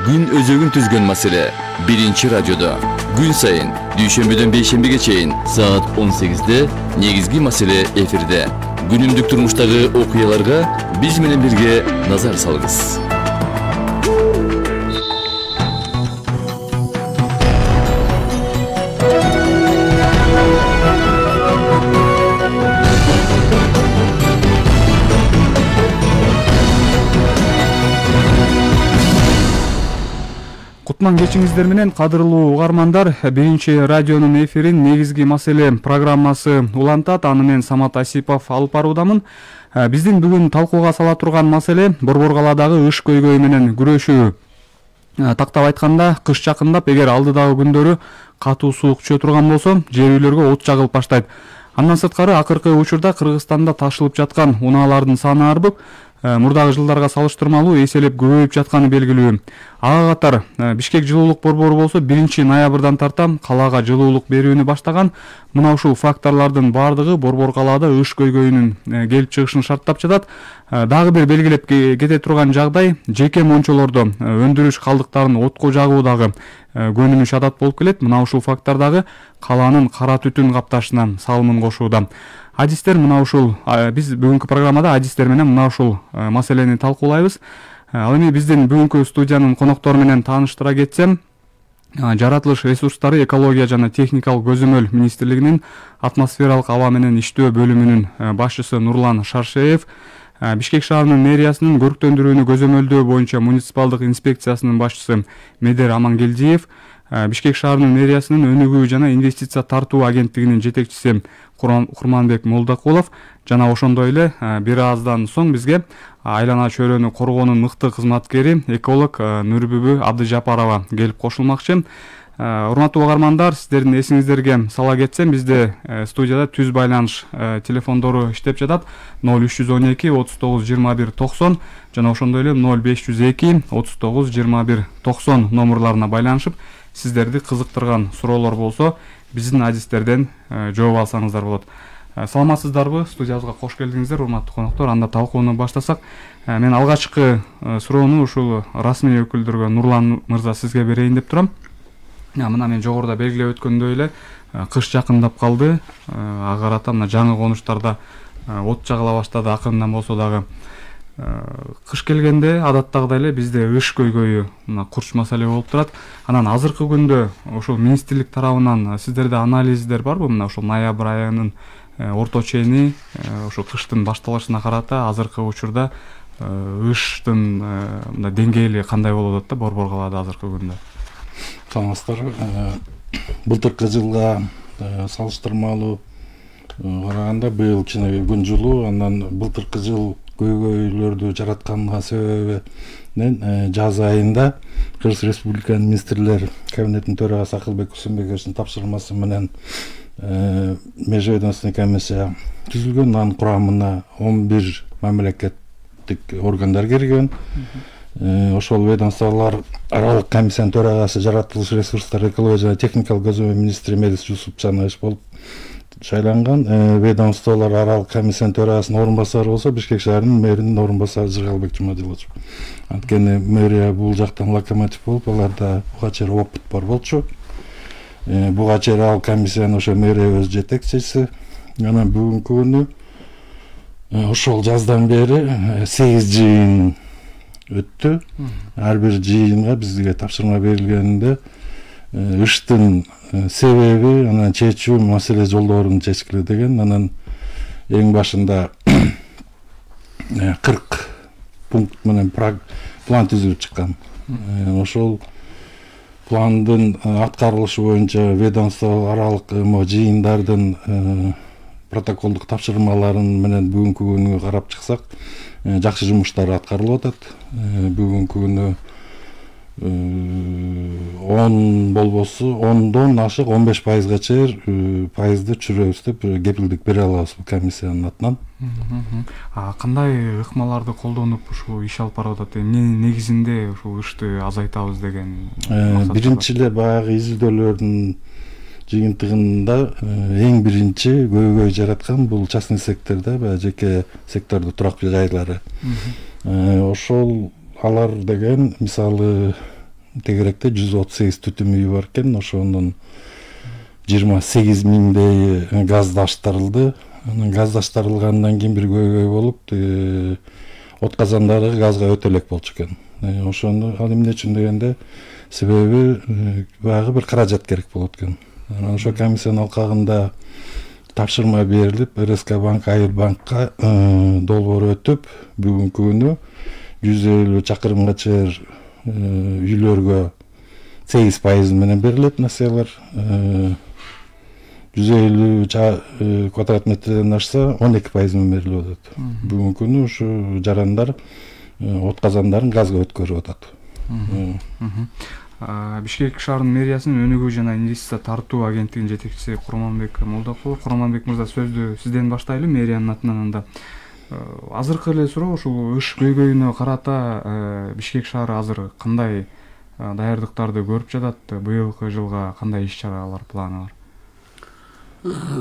Gün özөгүн түзгөн маселе. Биринчи радиодо. Gün сайын дүйшөмбүдөн бейшембиге чейин саат 18-де негизги маселе эфирде. Күнүмдүк турмуштагы окуяларга биз менен бирге назар салыңыз. Кутман кечиңиздер менен кадырлуу угармандар, биринчи радионун эфирин негизги маселе программасы улантат. Аны мен Самат Асипов алып баруудамын. Биздин бүгүн талкууга сала турган маселе Борбор-Калаадагы ыш көйгөй менен күрөшүү. Тактап айтканда, кыш жакындап, эгер алдыдагы күндөрү катуу суук түшө турган болсо, жер үйлөргө от жагылып баштайт. Андан сырткары акыркы учурда Кыргызстанда ташылып жаткан унаалардын саны арбып, мурдагы жылдарга салыштырмалуу эселеп көбөйүп жатканы белгилүү. Ага катар Бишкек жылуулук борбору болсо 1-ноябрдан тарта калаага жылуулук берүүнү баштаган. Мына ушул факторлордун бардыгы Борбор-Калаада ыш көйгөйүнүн келип чыгышын шарттап жатат. Дагы бир белгилеп кете турган жагдай, жеке мончолордо өндүрүш калдыктарын отко жагуудагы көнүмүш адат болуп келет. Мына ушул фактор дагы калаанын кара түтүн капташына салымын кошууда. Адистер мына ушул биз бүгүнкү программада адистер менен мына ушул маселени талкуулайбыз. Ал эми биздин бүгүнкү студиянын коноктору менен тааныштыра кетсем, Жаратылыш ресурстары, экология жана техникалык көзөмөл министрлигинин атмосфералык аба менен иштөө бөлүмүнүн башчысы Нурлан Шаршеев, Бишкек шаарынын мэриясынын көрктөндүрүүнү көзөмөлдөө боюнча муниципалдык инспекциясынын башчысы Медер Амангелдиев, Бишкек шаарынын мэриясынын өнүгүү жана инвестиция тартуу агенттигинин жетекчиси Курманбек Молдокулов жана ошондой эле бир аздан соң бизге айлана чөйрөнү коргоонун мыкты кызматкери эколог Нурбүбү Абдыжапарова келип кошулмакчы. Урматтуу угармандар, сиздердин эсиңиздерге сала кетсем, бизде студияда түз байланыш телефондору иштеп жатат. 0312 39 21 90 жана ошондой эле 0502 39 21 90 номерларына байланышып, сиздерди кызыктырган суроолор болсо, биздин адистерден жооп алсаңыздар болот. Саламатсыздарбы? Студиябызга кош келдиңиздер, урматтуу коноктор. Анда талкууну баштасак, мен алгачкы суроону ушул расмий өкүлдөргө Нурлан мырза сизге берейин деп турам. Мына мен жогоруда белгилеп өткөндөй эле кыш жакындап калды. Ага карата мына жаңы конуштарда от жагыла баштады, акырындан болсо дагы. Кыш келгенде адаттагыдай эле бизде ыш көйгөйү мына курч маселе болуп турат. Анан азыркы күндө ошол министрлик тарабынан сиздерде анализдер барбы? Мына ошол ноябрь айынын орто чейини ошо кыштын башталышына карата азыркы учурда ыштын мына деңгээли кандай болуп атат да Борбор-Калаада азыркы күндө? Саламатсыздар. Былтыркы жылга салыштырмалуу караганда быйыл кичине күн жылуу, андан былтыркы жыл көйгөйлөрдү жаратканга себебинен жаз айында Кыргыз Республиканын министрлер кабинетинин төрагасы Акылбек Усенбековичтин тапшырмасы менен межведомственный комиссия түзүлгөн. Анын курамына 11 мамлекеттик органдар кирген. Ошол ведомстволор аралык комиссиянын төрагасы Жаратылыш ресурстары, экология жана техникалык көзөмөл министри Медис Жусупчанович болуп шайланган. Ведомстволор аралык комиссиянын төрагасынын орун басары болсо Бишкек шаарынын мэринин орун басары Жыгалбек Жумадилович. Анткени мэрия бул жактан локомотив болуп, аларда буга чейин опыт бар болчу. Буга чейин ал комиссиянын ошо мэрия өз жетекчиси. Анан бүгүнкү күнү ошол жаздан бери 8 жыйын өттү. Ар бир жыйынга бизге тапшырма берилгенде ыштын себеби, анан чечүү маселе жолдорун чечкиле деген. Анан эң башында 40 пункт менен план түзүлүп чыккан. Ошол пландын аткарылышы боюнча ведомство аралык жыйындардын протоколдук тапшырмаларын менен бүгүнкү күнү карап чыксак, жакшы жумуштар аткарылып атат. Бүгүнкү күнү 10 болбосо 10дон ашык 15%га чейин пайызды түшүрөбүз деп кепилдик бере алабыз бул комиссиянын атынан. Кандай ыкмаларды колдонуп ушул иш алып барып атат? Эмне негизинде ушул ышты азайтабыз деген? Биринчи эле баягы изилдөөлөрдүн жыйынтыгында эң биринчи көйгөй жараткан бул частный сектордо, баягы жеке сектордун турак жайлары. Ошол алар деген мисалы тегеректе 138 түтүн үйү бар экен. Ошонун 28 миңдей газдаштырылды. Анан газдаштырылгандан кийин бир көйгөй болуп, от казандары газга өтө элек болчу экен. Ошону ал эмне үчүн дегенде, себеби баягы бир каражат керек болот экен. Анан ошо комиссиянын алкагында тапшырма берилип, РСК банк, Айыл банкка долбоор өтүп, бүгүнкү күнү 150 чакырымга чейин үйлөргө 8% менен берилет насыялар. 150 квадрат метрден ашса 12% менен берилип атат. Бүгүнкү күнү ушу жарандар от казандарын газга өткөрүп атат. Бишкек шаарынын мэриясынын өнүгүү жана инвестиция тартуу агенттигинин жетекчиси Курманбек Молдокулов. Курманбек мырза, сөздү сизден баштайлы мэриянын атынан. Анда азыркы эле суроо, ушул ыш көйгөйүнө карата Бишкек шаары азыр кандай даярдыктарды көрүп жатат? Быйылкы жылга кандай иш-чаралар планы бар?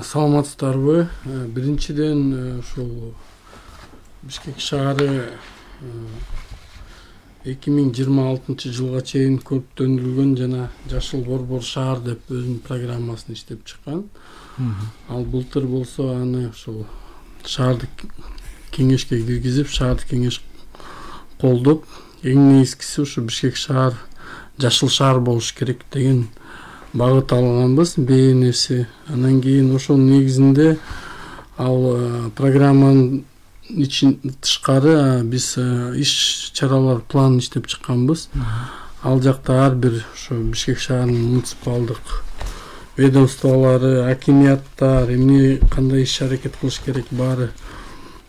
Саламатсыздарбы? Биринчиден ушул Бишкек шаары 2026 жылга чейин көрктөндүрүлгөн жана жашыл борбор шаар деп өзүнүн программасын иштеп чыккан. Ал былтыр болсо аны ушул шаардык кеңешке киргизип, шаардык кеңеш колдоп, эң негизгиси ушу Бишкек шаар жашыл шаар болуш керек деген багыт алганбыз, бейнеси. Анан кийин ошонун негизинде ал программанын тышкары биз иш чаралар планын иштеп чыкканбыз. Ал жакта ар бир ошо Бишкек шаарынын муниципалдык ведомстволору, акимияттар эмне кандай иш-аракет кылыш керек баары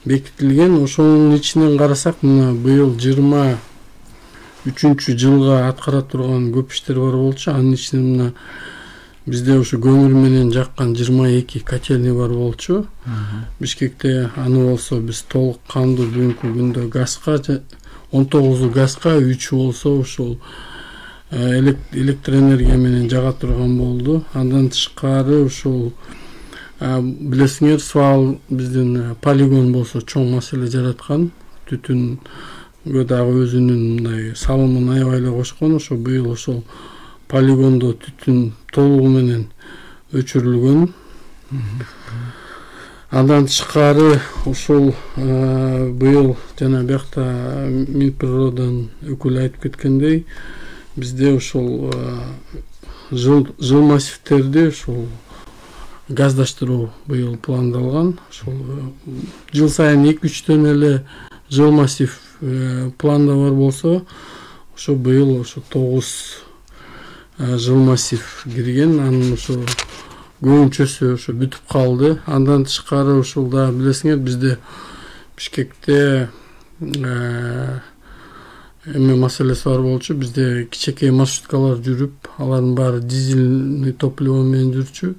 бекитилген. Ошонун ичинен карасак, мына быйыл 23 жылга аткара турган көп иштер бар болчу. Анын ичинде мына бизде ушу көмүр менен жаккан 22 котельный бар болчу. Бишкекте аны болсо биз толук кандуу бүгүнкү күндө газга 19 газга, 3 болсо ушул электроэнергия менен жага турган болду. Андан тышкары ушул билесиңер, Суал биздин полигон болсо чоң маселе жараткан. Түтүнгө дагы өзүнүн мындай салымын аябай эле кошкон. Ошо быйыл ошол полигондо түтүн толугу менен өчүрүлгөн. Андан тышкары ушул быйыл жана биякта Минприроданын өкүлү айтып кеткендей, бизде ушул жыл массивтерди ушул газдаштыруу быйыл пландалган. Ушул жыл сайын 2-3төн эле жыл массив планда бар болсо, ошо быйыл ошо 9 жыл массив кирген. Анын ошо көбүнчөсү ошо бүтүп калды. Андан тышкары ушул да билесиңер, бизде Бишкекте эме маселеси бар болчу. Бизде кичинекей маршруткалар жүрүп, алардын баары дизельный топливо менен жүрчү.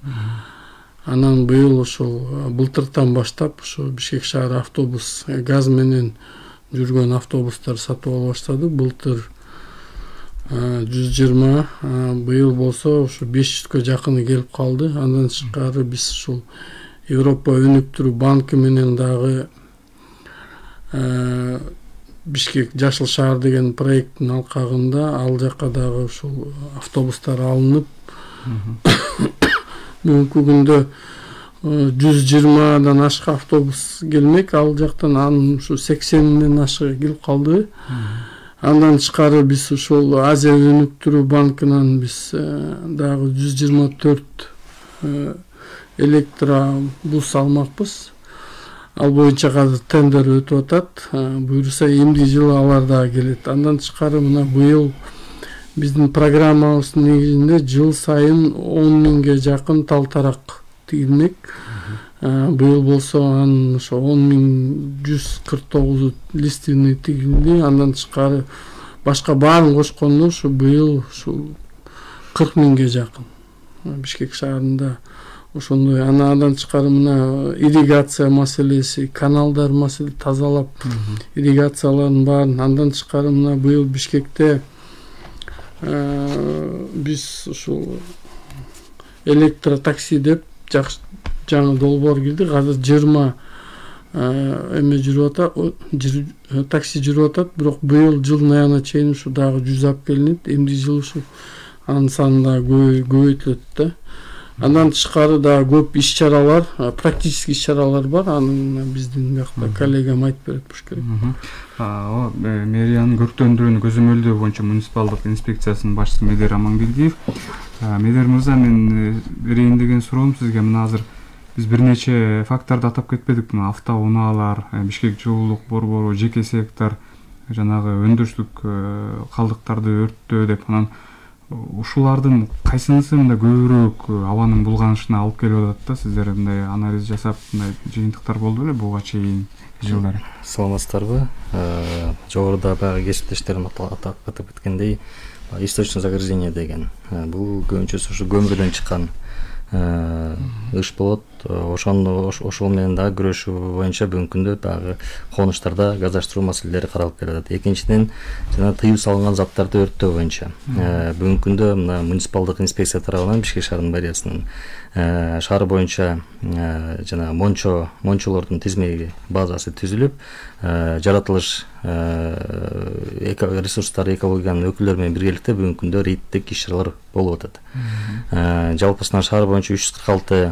Анан быйыл ошол былтыртан баштап ошо Бишкек шаары автобус газ менен жүргөн автобустар сатып ала баштады. Былтыр 120, быйыл болсо ошо 500кө жакыны келип калды. Андан тышкары биз ушул Европа өнүктүрүү банкы менен дагы Бишкек жашыл шаар деген проекттин алкагында ал жакка дагы ушул автобустар алынып, бүгүнкү күндө 120дан ашык автобус келмек. Ал жактан анын ушу 80ден ашыгы келип калды. Андан тышкары биз ушул Азия өнүктүрүү банкынан биз дагы 124 электробус алмакпыз. Ал боюнча азыр тендер өтүп атат. Буюрса эмди жылы алар дагы келет. Андан тышкары мына быйыл биздин программабыздын негизинде жыл сайын 10 миңге жакын тал тарак тигилмек. Быйыл болсо анын ошо 10.149 лиственный тигилди. Андан тышкары башка баарын кошкондо ушу быйыл ушул 40 миңге жакын Бишкек шаарында ошондой. Андан тышкары мына ирригация маселеси, каналдар маселе тазалап, ирригациялардын баарын. Андан тышкары мына быйыл Бишкекте биз ушул электротакси деп жаңы долбоор кирди. Азыр 20 эме жүрүп атат, такси жүрүп атат, бирок быйыл жылдын аягына чейин ушу дагы 100 алып келинип, эмки жыл ушу анын саны дагы көбөйтүлөт да. Андан тышкары дагы көп иш-чаралар, практический иш-чаралар бар. Анын биздин биякта коллегам айтып берет болуш керек. Мэриянын көрктөндүрүүнү көзөмөлдөө боюнча муниципалдык инспекциясынын башчысы Медер Амангелдиев. Медер мырза, мен берейин деген суроом сизге мына азыр биз бир нече факторду атап кетпедикпи? Автоунаалар, Бишкек жылуулук борбору, жеке сектор, жанагы өндүрүштүк калдыктарды өрттөө деп, анан ушулардын кайсынысы мындай көбүрөөк абанын булганышына алып келип атат да? Сиздер мындай анализ жасап, мындай жыйынтыктар болду беле буга чейин жылдары? Саламатсыздарбы? Жогоруда баягы кесиптештерим атап кеткендей, источник загрязнения деген. Бул көбүнчөсү ушу көмүрдөн чыккан ыш болот. Ошол менен дагы күрөшүү боюнча бүгүнкү күндө баягы конуштарда газдаштыруу маселелери каралып келет. Экинчиден, жана тыюу салынган заттарды өрттөө боюнча бүгүнкү күндө мына муниципалдык инспекция тарабынан Бишкек шаарынын мэриясынын шаар боюнча жана мончолордун тизмеги базасы түзүлүп, жаратылыш ресурстар экологиянын өкүлдөрү менен биргеликте бүгүнкү күндө рейдтик иш-чаралар болуп атат. Жалпысынан шаар боюнча 346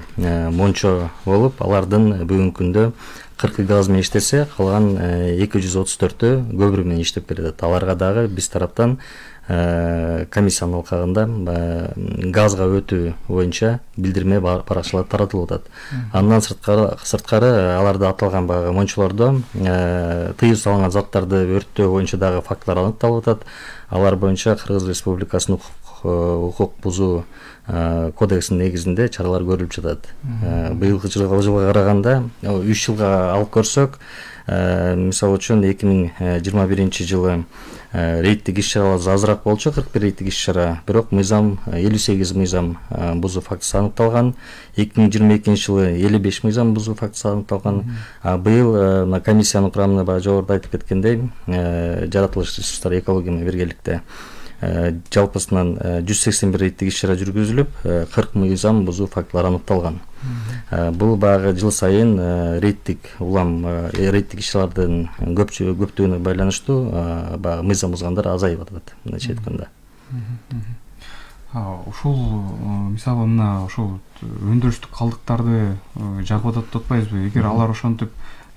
мончо болуп, алардын бүгүнкү күндө 40 газ менен иштесе, калган 234-ө көбүрү менен иштеп келет. Аларга дагы биз тараптан комиссиянын алкагында газга өтүү боюнча билдирме баракчалар таратылып атат. Андан сырткары аларда аталган баягы мончолордо тыюу салынган заттарды өрттөө боюнча дагы фактылар аныкталып атат. Алар боюнча Кыргыз Республикасынын укук бузуу кодексинин негизинде чаралар көрүлүп жатат. Быйылкы жылга караганда 3 жылга алып көрсөк, мисалы үчүн 2021 жылы рейдтик иш-чаралар азыраак болчу, 41 рейдтик иш-чара, бирок 58 мыйзам бузуу фактысы аныкталган. 2022 жылы 55 мыйзам бузуу фактысы аныкталган. Быйыл комиссиянын курамына баягы жогоруда айтып кеткендей, жаратылыш ресурстар экология менен биргеликте жалпысынан 181 рейдтик иш-чара жүргүзүлүп, 40 мыйзам бузуу фактылары аныкталган. Бул баягы жыл сайын рейдтик рейдтик иш-чаралардын көптүгүнө байланыштуу баягы мыйзам бузгандар азайып атат, мындайча айтканда. Ушул мисалы мына ошол өндүрүштүк калдыктарды жагып атат деп атпайбызбы? Эгер алар ошентип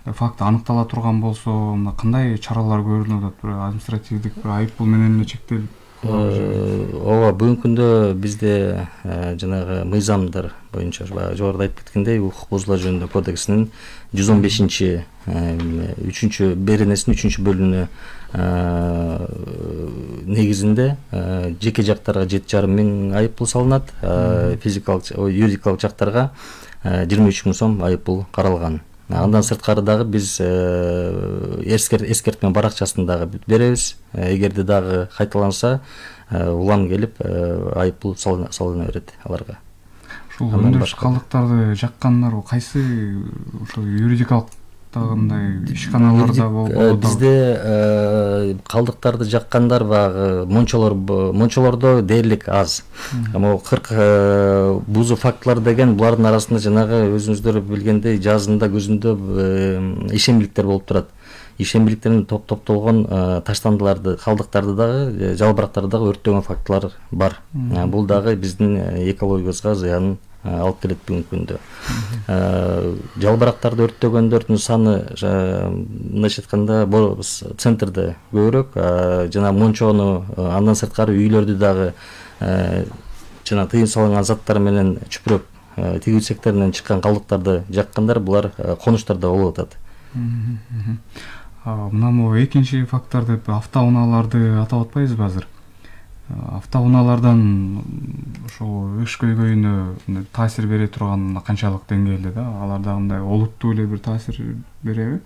факт аныктала турган болсо, мына кандай чаралар көрүнүп атат? Бир административдик бир айыппул менен эле чектелип? Ооба, бүгүнкү күндө бизде жанагы мыйзамдар боюнча жогоруда айтып кеткендей, укук бузуулар жөнүндө кодексинин 115-3 беренесинин 3 бөлүгүнө негизинде жеке жактарга 7,5 миң айыппул салынат, юридикалык жактарга 23 миң сом айыппул каралган. Андан сырткары дагы биз эскертме баракчасын дагы беребиз. Эгерде дагы кайталанса, улам келип айыппул салына берет аларга. Ушул өндүрүш калдыктарды жаккандар кайсы ошо юридикалык мындай ишканаларда болду? Бизде калдыктарды жаккандар баягы мончолордо дээрлик аз. Ама 40 бузуу фактылар деген булардын арасында жанагы өзүңүздөр билгендей жазында көзүндө ишембиликтер болуп турат. Ишембиликтердин топтолгон таштандыларды, калдыктарды дагы, жалбырактарды дагы өрттөгөн фактылар бар. Бул дагы биздин экологиябызга зыянын алып келет бүгүнкү күндө. Жалбырактарды өрттөгөндөрдүн саны мындайча айтканда центрде көбүрөөк, жана мончону андан сырткары үйлөрдү дагы жана тыюу салынган заттар менен чүпүрөп тигүү секторунан чыккан калдыктарды жаккандар булар конуштарда болуп атат. Мына могу экинчи фактор деп автоунааларды атап атпайбызбы азыр? Автоунаалардан ошол ыш көйгөйүнө таасир бере турган канчалык деңгээлде да? Алар дагы мындай олуттуу эле бир таасир береби?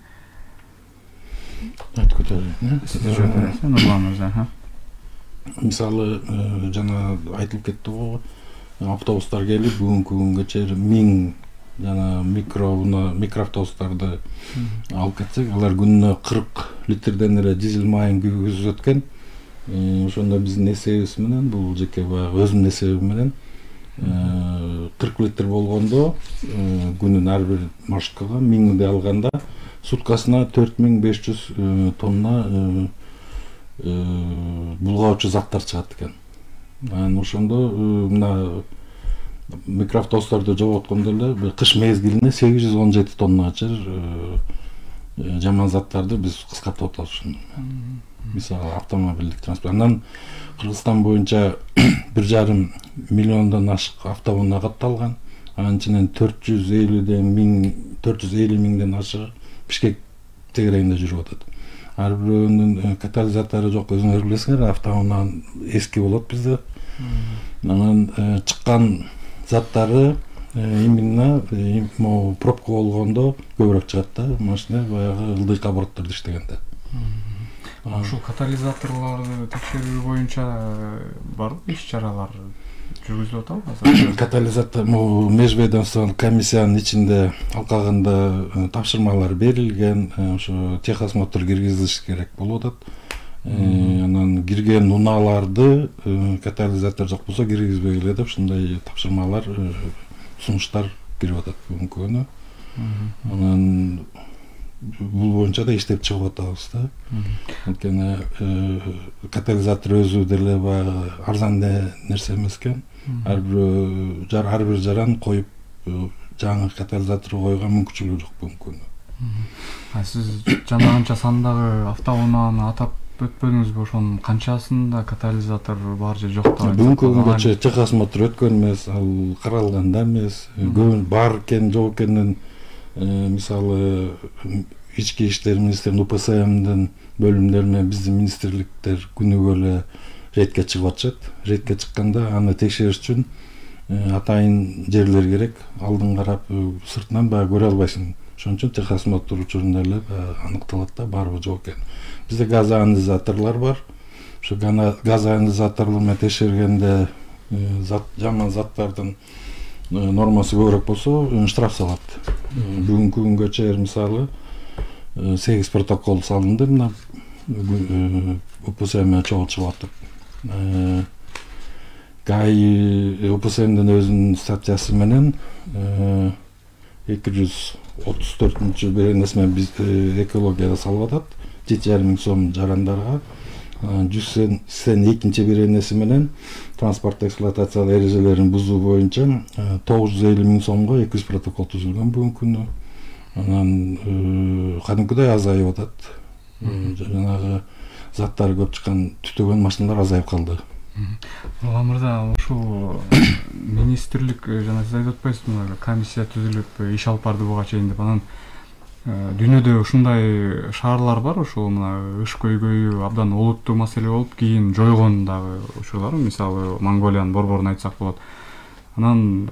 Айтып кетели. Мисалы, жана айтылып кетти го, автобустар келип бүгүнкү күнгө чейин 1000 жана микроавтобустарды алып кетсек, алар күнүнө 40 литрден эле дизель майын күйгүзүп өткөн. Ошондо биздин эсебибиз менен, бул жеке өзүмдүн эсебим менен 40 литр болгондо күнүн ар бир маршруткага 1000 алганда суткасына 4500 тонна булгаучу заттар чыгат экен. Анан ошондо мына микроавтобустарды жоготкондо эле бир кыш мезгилинде 817 тонна чыр жаман заттарды биз кыскартып атабыз. Мисалы автомобилдик транспорт. Анан Кыргызстан боюнча 1,5 миллиондон ашык автоунаа катталган. Анын ичинен 450 миңден ашыгы Бишкек тегерегинде жүрүп атат. Ар бирөөнүн катализатору жок, өзүңөр билесиңер, автоунаа эски болот бизде. Анан чыккан заттары именно пробка болгондо көбүрөөк чыгат да, машина баягы ылдыйкы обороттордо иштегенде. Ушул катализаторлорду текшерүү боюнча барбы иш-чаралар жүргүзүлүп атабы азыр? Катализатор межведомстволук комиссиянын ичинде алкагында тапшырмалар берилген, ошо техосмотр киргизилиш керек болуп атат. Анан кирген унааларды катализатор жок болсо киргизбегиле деп ушундай тапшырмалар, сунуштар кирип атат бүгүнкү күнү. Анан бул боюнча да иштеп чыгып атабыз да. Анткени катализатор өзү деле баягы арзан нерсе эмес экен. Ар бир жаран коюп жаңы катализатор койгон мүмкүнчүлүгү жок бүгүнкү күнү. Сиз жана канча сандагы автоунааны атап өтпөдүңүзбү? Ошонун канчасында катализатор бар же жок деп? Бүгүнкү күнгөчө техосмотр өткөн эмес, ал каралган да эмес. Көбүн бар экен, жок экенин мисалы ички иштер министрлигинин УПСМдин бөлүмдөрүнө биздин министрликтер күнүгө эле рейдке чыгып атышат. Рейдке чыкканда аны текшериш үчүн атайын жерлер керек. Алдын карап сыртынан баягы көрө албайсың. Ошон үчүн техосмотр учурунда эле аныкталат да, барбы жок экен. Бизде газоанализаторлор бар. Ошо газоанализаторлор менен текшергенде жаман заттардын нормасы көбүрөөк болсо штраф салат. Бүгүнкү күнгө чейин мисалы 8 протокол салынды, мына УПСМ чогултуп атып. ГАИ УПСМдин өзүнүн статьясы менен 234 беренеси менен биз экологияга салып атат. 7,5 миң сом жарандарга. 182 беренеси менен транспорт эксплуатациялык эрежелерин бузуу боюнча 950 миң сомго 200 протокол түзүлгөн бүгүнкү күнү. Анан кадимкидей азайып атат. Жанагы заттары көп чыккан түтөгөн машиналар азайып калды. Нурлан мырза, ушул министрлик жана сиз айтып атпайсызбы, комиссия түзүлүп иш алып барды буга чейин деп. Анан дүйнөдө ушундай шаарлар бар, ошол мына ыш көйгөйү абдан олуттуу маселе болуп, кийин жойгон дагы учурлар, мисалы Монголиянын Борборун айтсак болот. Анан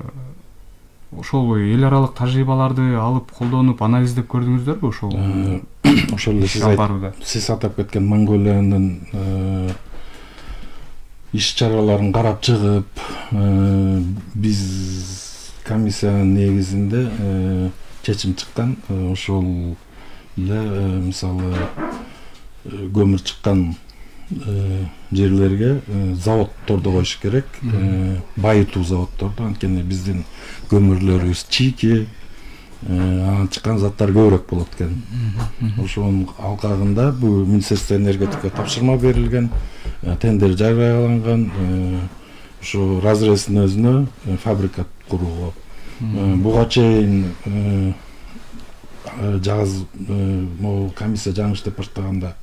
ошол эл аралык тажрыйбаларды алып колдонуп анализдеп көрдүңүздөрбү ошол? Ошол эле сиз атап кеткен Монголиянын иш-чараларын карап чыгып, биз комиссиянын негизинде чечим чыккан. Ошол эле мисалы көмүр чыккан жерлерге заводдорду коюш керек, байытуу заводдорду. Анткени биздин көмүрлөрүбүз чийки, анан чыккан заттар көбүрөөк болот экен. Ошонун алкагында бул Министерство энергетикага тапшырма берилген, тендер жарыяланган, ошо разрездин өзүнө фабрика курууга. Буга чейин жаз комиссия жаңы иштеп баштаганда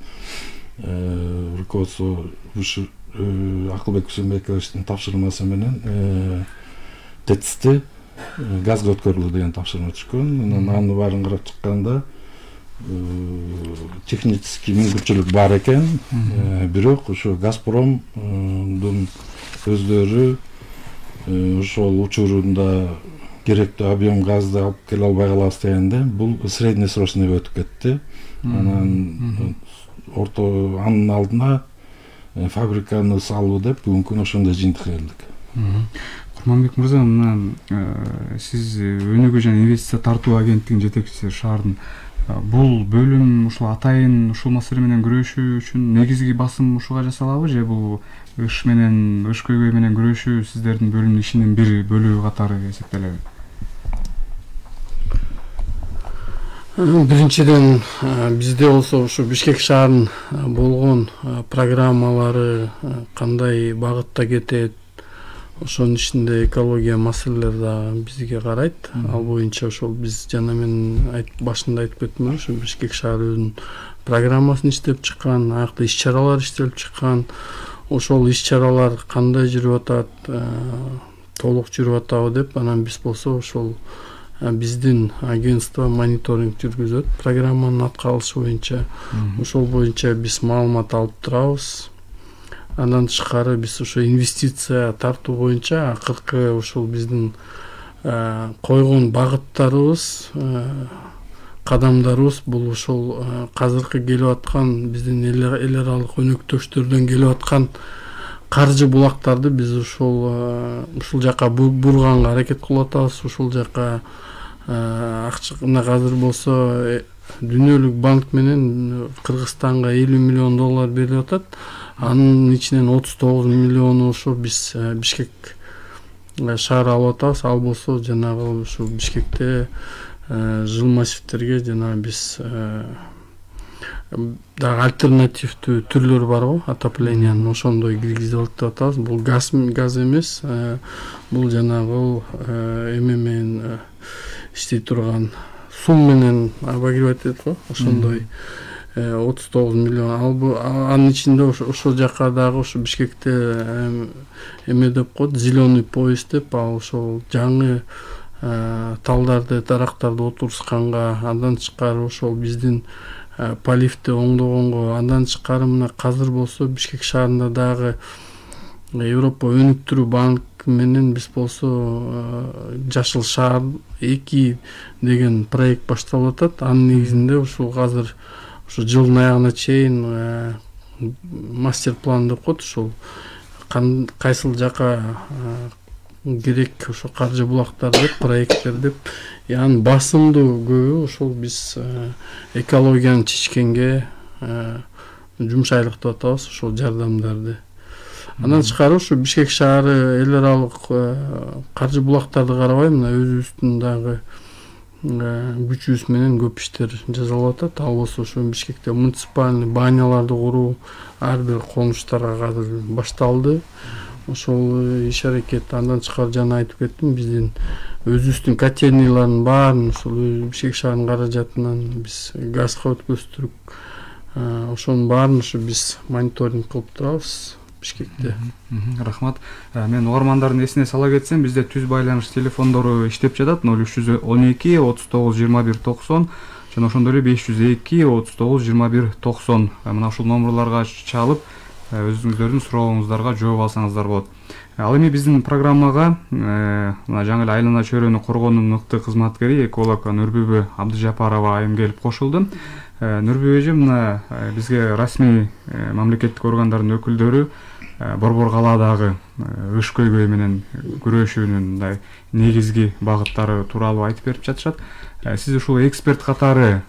руководство Акылбек Күсөнбековичтин тапшырмасы менен ТЭЦти газга өткөрүлүү деген тапшырма түшкөн. Анын баарын карап чыкканда технический мүмкүнчүлүк бар экен, бирок ошо Газпромдун өздөрү ошол учурунда керектүү объем газды алып келе албай калабыз дегенде, бул среднесрочныйга өтүп кетти. Анан анын алдына фабриканы салуу деп бүгүнкү күнү ошондой жыйынтыкка келдик. Курманбек мырза, мына сиз өнүгүү жана инвестиция тартуу агенттигинин жетекчиси шаардын. Бул бөлүм ушул атайын ушул маселе менен күрөшүү үчүн негизги басым ушуга жасалабы, же бул ыш көйгөй менен күрөшүү сиздердин бөлүмдүн ишинин бир бөлүгү катары эсептелеби? Биринчиден бизде болсо ушу Бишкек шаарынын болгон программалары кандай багытта кетет, ошонун ичинде экология маселелери дагы бизге карайт. Ал боюнча ошол биз жана мен башында айтып кеттим, ушу Бишкек шаары өзүнүн программасын иштеп чыккан, аякта иш-чаралар иштелип чыккан. Ошол иш-чаралар кандай жүрүп атат, толук жүрүп атабы деп, анан биз болсо ошол биздин агентство мониторинг жүргүзөт программанын аткарылышы боюнча. Ошол боюнча биз маалымат алып турабыз. Андан тышкары биз ошо инвестиция тартуу боюнча акыркы ошол биздин койгон багыттарыбыз, кадамдарыбыз бул ошол азыркы келип аткан биздин эл аралык өнөктөштөрдөн келип аткан каржы булактарды биз ушул жака бурганга аракет кылып атабыз. Ушул жака акчаны азыр болсо Дүйнөлүк банк менен Кыргызстанга 50 миллион доллар берилип атат. Анын ичинен 39 миллиону ошо биз Бишкек шаар алып атабыз. Ал болсо жанагы ушу Бишкекте жыл массивтерге жана биз дагы альтернативдүү түрлөр бар го, отоплениянын ошондой киргизип алып деп атабыз. Бул газ эмес, бул жанагы эме менен иштей турган суу менен обогревать этет го, ошондой 39 миллион. Анын ичинде ошол жака дагы ошо Бишкекте эме деп коет, зеленый поезд деп, ал ошол жаңы талдарды, дарактарды отурусканга, андан тышкары ошол биздин поливди оңдогонго, андан тышкары мына азыр болсо Бишкек шаарында дагы Европа өнүктүрүү банк менен биз болсо Жашыл шаар 2 деген проект башталып атат. Анын негизинде ушул азыр ушу жылдын аягына чейин мастер план деп коет, ушул кайсыл жака керек ошо каржы булактар деп, проекттер деп. Анын басымдуу көбү ошол биз экологияны чечкенге жумшайлык деп атабыз, ошол жардамдарды. Андан тышкары ушу Бишкек шаары эл аралык каржы булактарды карабай, мына өзүбүздүн дагы күчүбүз менен көп иштер жасалып атат. Ал болсо ошо Бишкекте муниципальный баняларды куруу ар бир конуштарга азыр башталды. Ошол иш аракет. Андан тышкары жана айтып кеттим, биздин өзүбүздүн котельниялардын баарын ушул Бишкек шаарынын каражатынан биз газга өткөздүрүп, ошонун баарын ушу биз мониторинг кылып турабыз Бишкекте. Рахмат. Мен угармандардын эсине сала кетсем, бизде түз байланыш телефондору иштеп жатат 0312 39 21 90 жана ошондой эле 502 39 21 90. Мына ушул номерлорго чалып өзүңүздөрдүн сурооңуздарга жооп алсаңыздар болот. Ал эми биздин программага мына жаңы эле айлана чөйрөнү коргоонун мыкты кызматкери эколог Нурбүбү Абдыжапарова айым келип кошулду. Нурбүбү эжем, мына бизге расмий мамлекеттик органдардын өкүлдөрү Борбор калаадагы ыш көйгөй менен күрөшүүнүн мындай негизги багыттары тууралуу айтып берип жатышат. Сиз ушул эксперт катары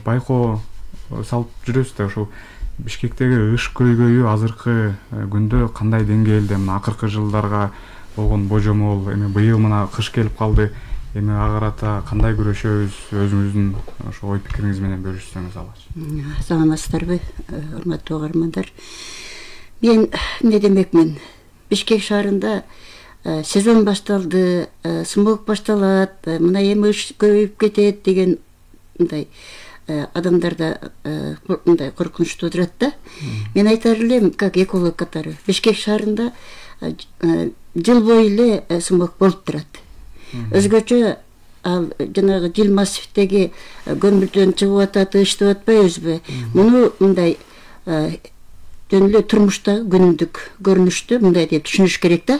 байкоо салып жүрөсүз да, ушул Бишкектеги ыш көйгөйү азыркы күндө кандай деңгээлде, мына акыркы жылдарга болгон божомол, эми быйыл мына кыш келип калды, эми ага карата кандай күрөшөбүз, өзүңүздүн ошо ой пикириңиз менен бөлүшсөңүз алат. Саламатсыздарбы, урматтуу угармандар. Мен эмне демекмин, Бишкек шаарында сезон башталды, смог башталат, мына эми ыш көбөйүп кетет деген мындай адамдарда мындай коркунучтуу турат да. Мен айтар элем, как эколог катары, Бишкек шаарында жыл бою эле смог болуп турат. Өзгөчө ал жанагы жил массивдеги көмүрдөн чыгып атат, ыш деп атпайбызбы? Муну мындай жөн эле турмушта күнүмдүк көрүнүштү мындай деп түшүнүш керек да.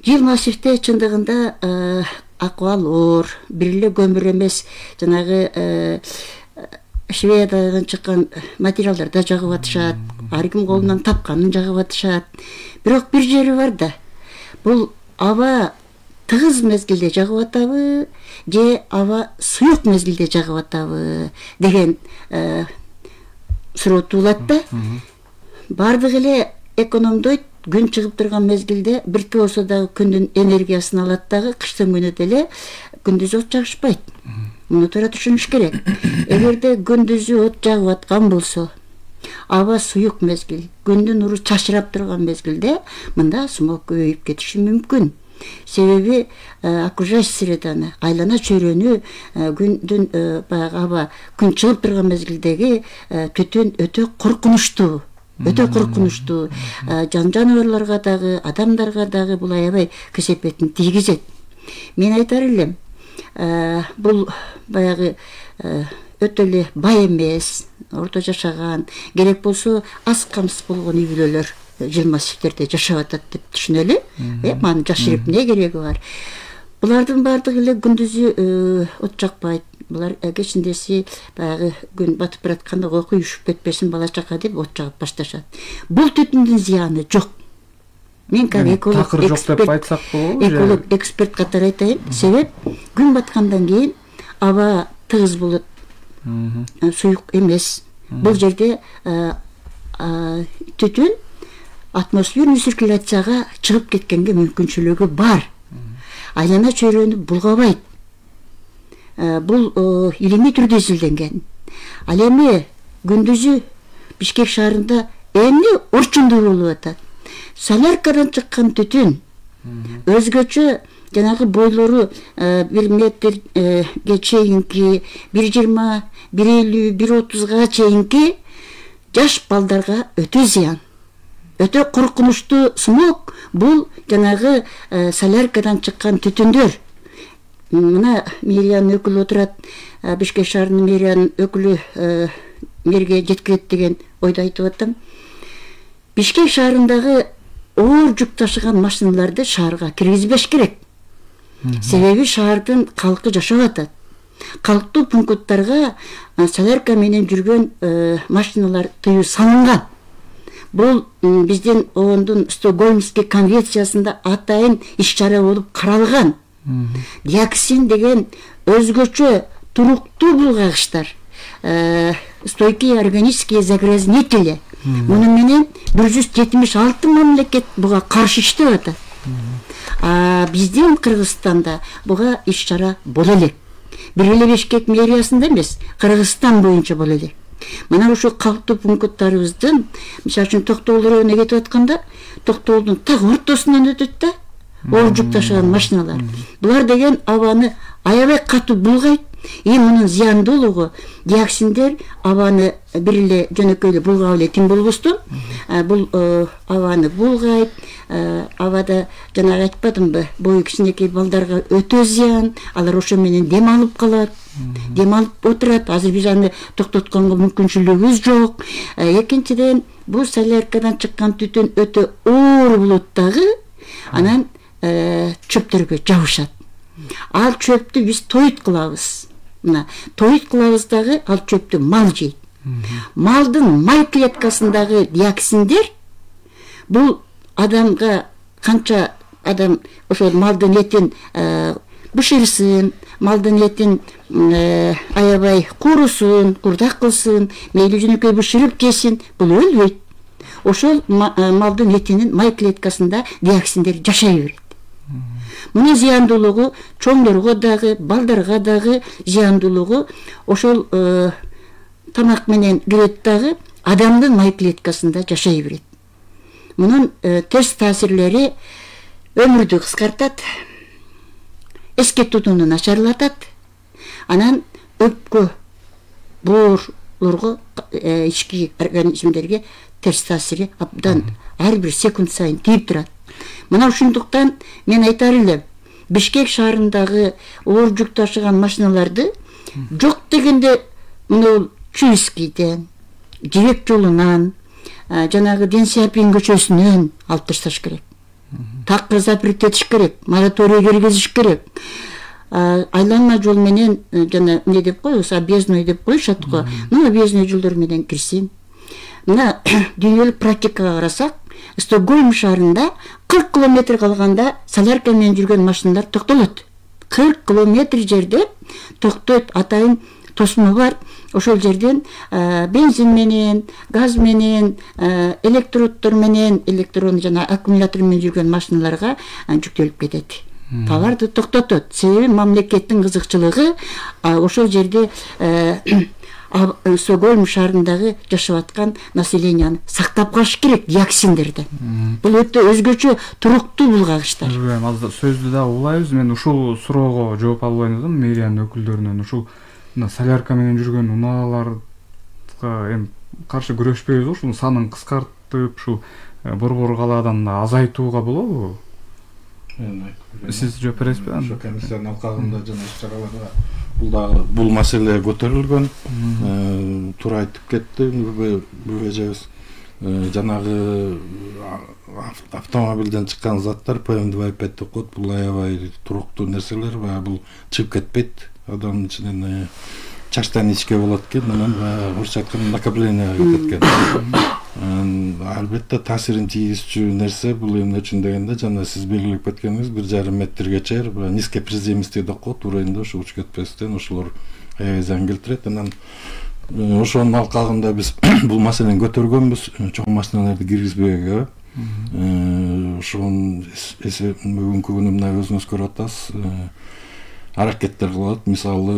Жил массивде чындыгында акыбал оор, бир эле көмүр эмес, жанагы Швеядан чыккан материалдар жагып атышат, ар ким колунан тапканын жагып атышат. Бирок бир жери бар да. Бул аба тыгыз мезгилде жагып атабы, же аба суюк мезгилде жагып атабы деген суроо туулат да. Бардыгы эле экономдойт, күн чыгып турган мезгилде бирке болсо дагы күндүн энергиясын алат дагы, кыштын күнү деле күндүз от жагышпайт. муну туура түшүнүш керек. Эгерде күндүзү от жагып аткан болсо, аба суюк мезгил, күндүн нуру чачырап турган мезгилде мында смог көбөйүп кетиши мүмкүн. Себеби окружающая среданы, айлана чөйрөнү күндүн баягы аба күн чыгып турган мезгилдеги түтүн өтө коркунучтуу. Өтө коркунучтуу. Жан жаныбарларга дагы, адамдарга дагы бул аябай кесепетин тийгизет. Мен айтар элем, бул баягы өтө эле бай эмес, орто жашаган, керек болсо аз камсыз болгон үй бүлөлөр жыл массивдерде жашап атат деп түшүнөлү. Маны жашырып эмне кереги бар? Булардын баардыгы эле күндүзү от жакпайт. Булар кечиндеси баягы күн батып баратканда койку үшүп кетпесин бала чака деп от жагып башташат. Бул түтүндүн зыяны жок. Мен как эколог, такыр жок деп айтсак болобу? Эколог эксперт катары айтайын. Себеп күн баткандан кийин аба тыгыз болот. Суюк эмес. Бул жерде түтүн атмосферный циркуляцияга чыгып кеткенге мүмкүнчүлүгү бар. Айлана чөйрөнү булгабайт. Бул илимий түрдө изилденген. Ал эми күндүзү Бишкек шаарында эмне орчундуу болуп атат? Соляркадан чыккан түтүн өзгөчө жанагы бойлору 1 метрге чейинки, 1,20, 1,50, 1,30га чейинки жаш балдарга өтө зыян. Өтө коркунучтуу смог бул жанагы соляркадан чыккан түтүндөр. Мына мэриянын өкүлү отурат, Бишкек шаарынын мэриянын өкүлү мэрге жеткирет деген ойду айтып атам. Бишкек шаарындагы оор жүк ташыган машиналарды шаарга киргизбеш керек. Себеби шаардын калкы жашап атат. Калктуу пункттарга солярка менен жүргөн машиналар тыюу салынган. Бул биздин оондун Стокгольмский конвенциясында атайын иш-чара болуп каралган. Диоксин деген өзгөчө туруктуу булгагычтар. Стойкие органические загрязнители. Муну менен 176 мамлекет буга каршы иштеп атат. Биздин Кыргызстанда буга иш-чара боло элек. Бир эле Бишкек мэриясында эмес, Кыргызстан боюнча боло элек. Мына ошо калктуу пункттарыбыздын, мисалы үчүн Токтогул районуна кетип атканда, Токтогулдун так ортосунан өтөт да, оор жүк ташыган машиналар. Булар деген абаны аябай катуу булгайт. Мунун зыяндуулугу диоксиндер абаны бир эле жөнөкөй эле булгап эле тим болбостон, бул абаны булгайт. Абада жанагы айтпадымбы, бою кичинекей балдарга өтө зыян, алар ошо менен дем алып калат. Дем алып отурат. Азыр биз аны токтотконго мүмкүнчүлүгүбүз жок. Экинчиден, бул соляркадан чыккан түтүн өтө оор болот дагы, анан чөптөргө жабышат. Ал чөптү биз тоют кылабыз. Мына тоют кылабыз дагы, ал чөптү мал жейт. Малдын май клеткасындагы диоксиндер бул адамга канча адам ошол малдын этин бышырсын, малдын этин аябай куурусун, курдак кылсын, мейли жөнөкөй бышырып жесин, бул өлбөйт. Ошол малдын этинин май клеткасында диоксиндер жашай берет. Мунун зыяндуулугу чоңдорго дагы, балдарга дагы зыяндуулугу ошол тамак менен кирет дагы, адамдын май клеткасында жашай берет. Мунун терс таасирлери өмүрдү кыскартат, эске тутууну начарлатат, анан өпкө, боорлорго, ички организмдерге терс таасири абдан ар бир секунд сайын тийип турат. Мына ушундуктан мен айтар элем, Бишкек шаарындагы оор жүк ташыган машиналарды жок дегенде мына Чуйскийден, Жибек жолунан, жанагы Ден Сяопин көчөсүнөн алып ташташ керек. Такыр запрет этиш керек, мораторий киргизиш керек. Айланма жол менен жана эмне деп коебуз, объездной деп коюшат го. Ну, объездной жолдор менен кирсин. Мына дүйнөлүк практикага карасак, Стокгольм шаарында 40 километр калганда солярка менен жүргөн машиналар токтолот. 40 километр жерде токтойт, атайын тосму бар. Ошол жерден бензин менен, газ менен, электроддор менен, электрон жана аккумулятор менен жүргөн машиналарга жүктөлүп кетет. товарды токтотот. Себеби мамлекеттин кызыкчылыгы ошол жерде Стокгольм шаарындагы жашап аткан населенияны сактап калыш керек диоксиндерден. Бул өтө өзгөчө туруктуу булгагычтар. Азыр сөздү да улайбыз. Мен ушул суроого жооп албай атам мэриянын өкүлдөрүнөн. Ушул солярка менен жүргөн унааларга эми каршы күрөшпөйбүз го, ушунун санын кыскартып, ушул борбор калаадан азайтууга болобу? Сиз жооп бересизби? Ошо комиссиянын алкагында жана иш-чараларда бул маселе көтөрүлгөн. Туура айтып кетти эжебиз. Жанагы автомобилден чыккан заттар PM2,5 деп коет. Бул аябай туруктуу нерселер, бул чыгып кетпейт. Адамдын ичинен чачтан ичке болот экен, анан орусча айтканда накопление кетет экен. Албетте таасирин тийгизчү нерсе бул эмне үчүн дегенде жана сиз белгилеп кеткениңиз 1,5 метрге чейин низкоприземистый деп коет, урайында ошо учуп кетпестен ошолор аябай зыян келтирет. Анан ошонун алкагында биз бул маселени көтөргөнбүз, чоң машиналарды киргизбөөгө. Ошонун бүгүнкү күнү мына өзүңүз көрүп атасыз. Аракеттер кылат, мисалы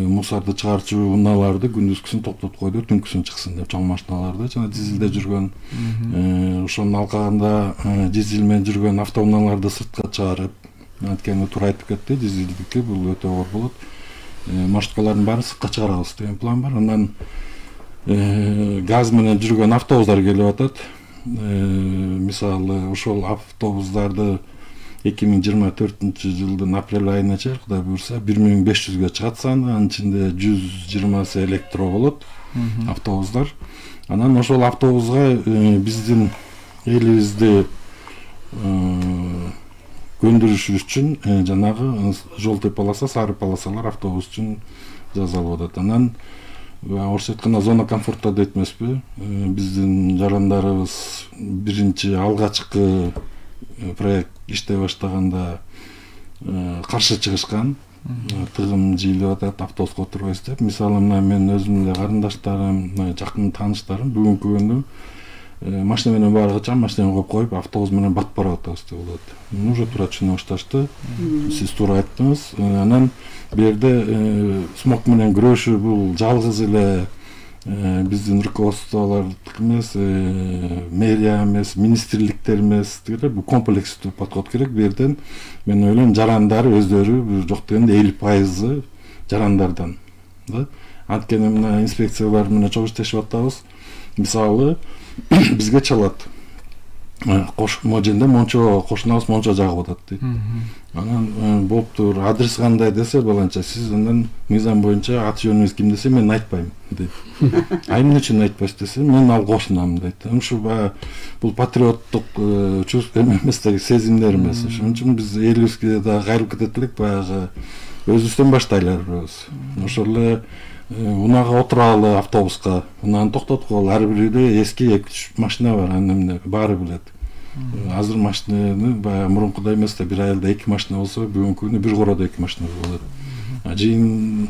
мусарды чыгарчу унааларды күндүзгүсүн токтотуп койду, түнкүсүн чыксын деп чоң машиналарды жана дизелде жүргөн ошонун алкагында дизель менен жүргөн автоунааларды сыртка чыгарып, анткени туура айтып кетти, дизелдики бул өтө оор болот. Маршруткалардын баарын сыртка чыгарабыз деген план бар. Анан газ менен жүргөн автобустар келип атат. Мисалы ошол автобустарды 2024-жылдын апрель айына чейин Кудай буйрса 1500ге чыгат саны, анын ичинде 120 электро болот автобустар. Анан ошол автобуска биздин элибизди көндүрүш үчүн жанагы желтый полоса, сары полосалар автобус үчүн жасалып атат. Анан орусча айтканда зона комфорта дейт эмеспи? Биздин жарандарыбыз биринчи алгачкы проект иштей баштаганда каршы чыгышкан, тыгым жыйылып атат, автобуска отурбайбыз деп. Мисалы мына мен өзүм эле карындаштарым, жакын тааныштарым бүгүнкү күндө машина менен баары качан машинаны коюп автобус менен батып барып атабыз деп болот. Уже туура түшүнө башташты. Сиз туура айттыңыз. Анан бу жерде смог менен күрөшүү бул жалгыз эле биздин руководстволордук эмес, мэрия эмес, министрликтер эмес, бул комплекстүү подход керек. Бу жерден мен ойлойм жарандар өздөрү жок дегенде 50% жарандардан. Анткени мына инспекциялар менен чогуу иштешип атабыз. Мисалы бизге чалат. Моженде мончо кошунабыз мончо жагып атат дейт. Анан болуптур, адрес кандай десе баланча, сиз андан мыйзам боюнча аты жөнүңүз ким десе мен айтпайм дейт. Эмне үчүн айтпайсыз десе мен ал кошунам дейт. Ушул бул патриоттук чувство эмес, сезимдер эмес. Ошон үчүн биз элибизге да кайрылып кетет элек, баягы өзүбүздөн баштайларбыз. Ошол эле унага отуралы автобуска, унаны токтотуп кол, ар биринде эски 2-3 машина бар, анын баары билет. Азыр машинаны баягы мурункудай эмес да, бир айылда 2 машина болсо, бүгүнкү күнү бир короодо 2 машина болот. Жыйын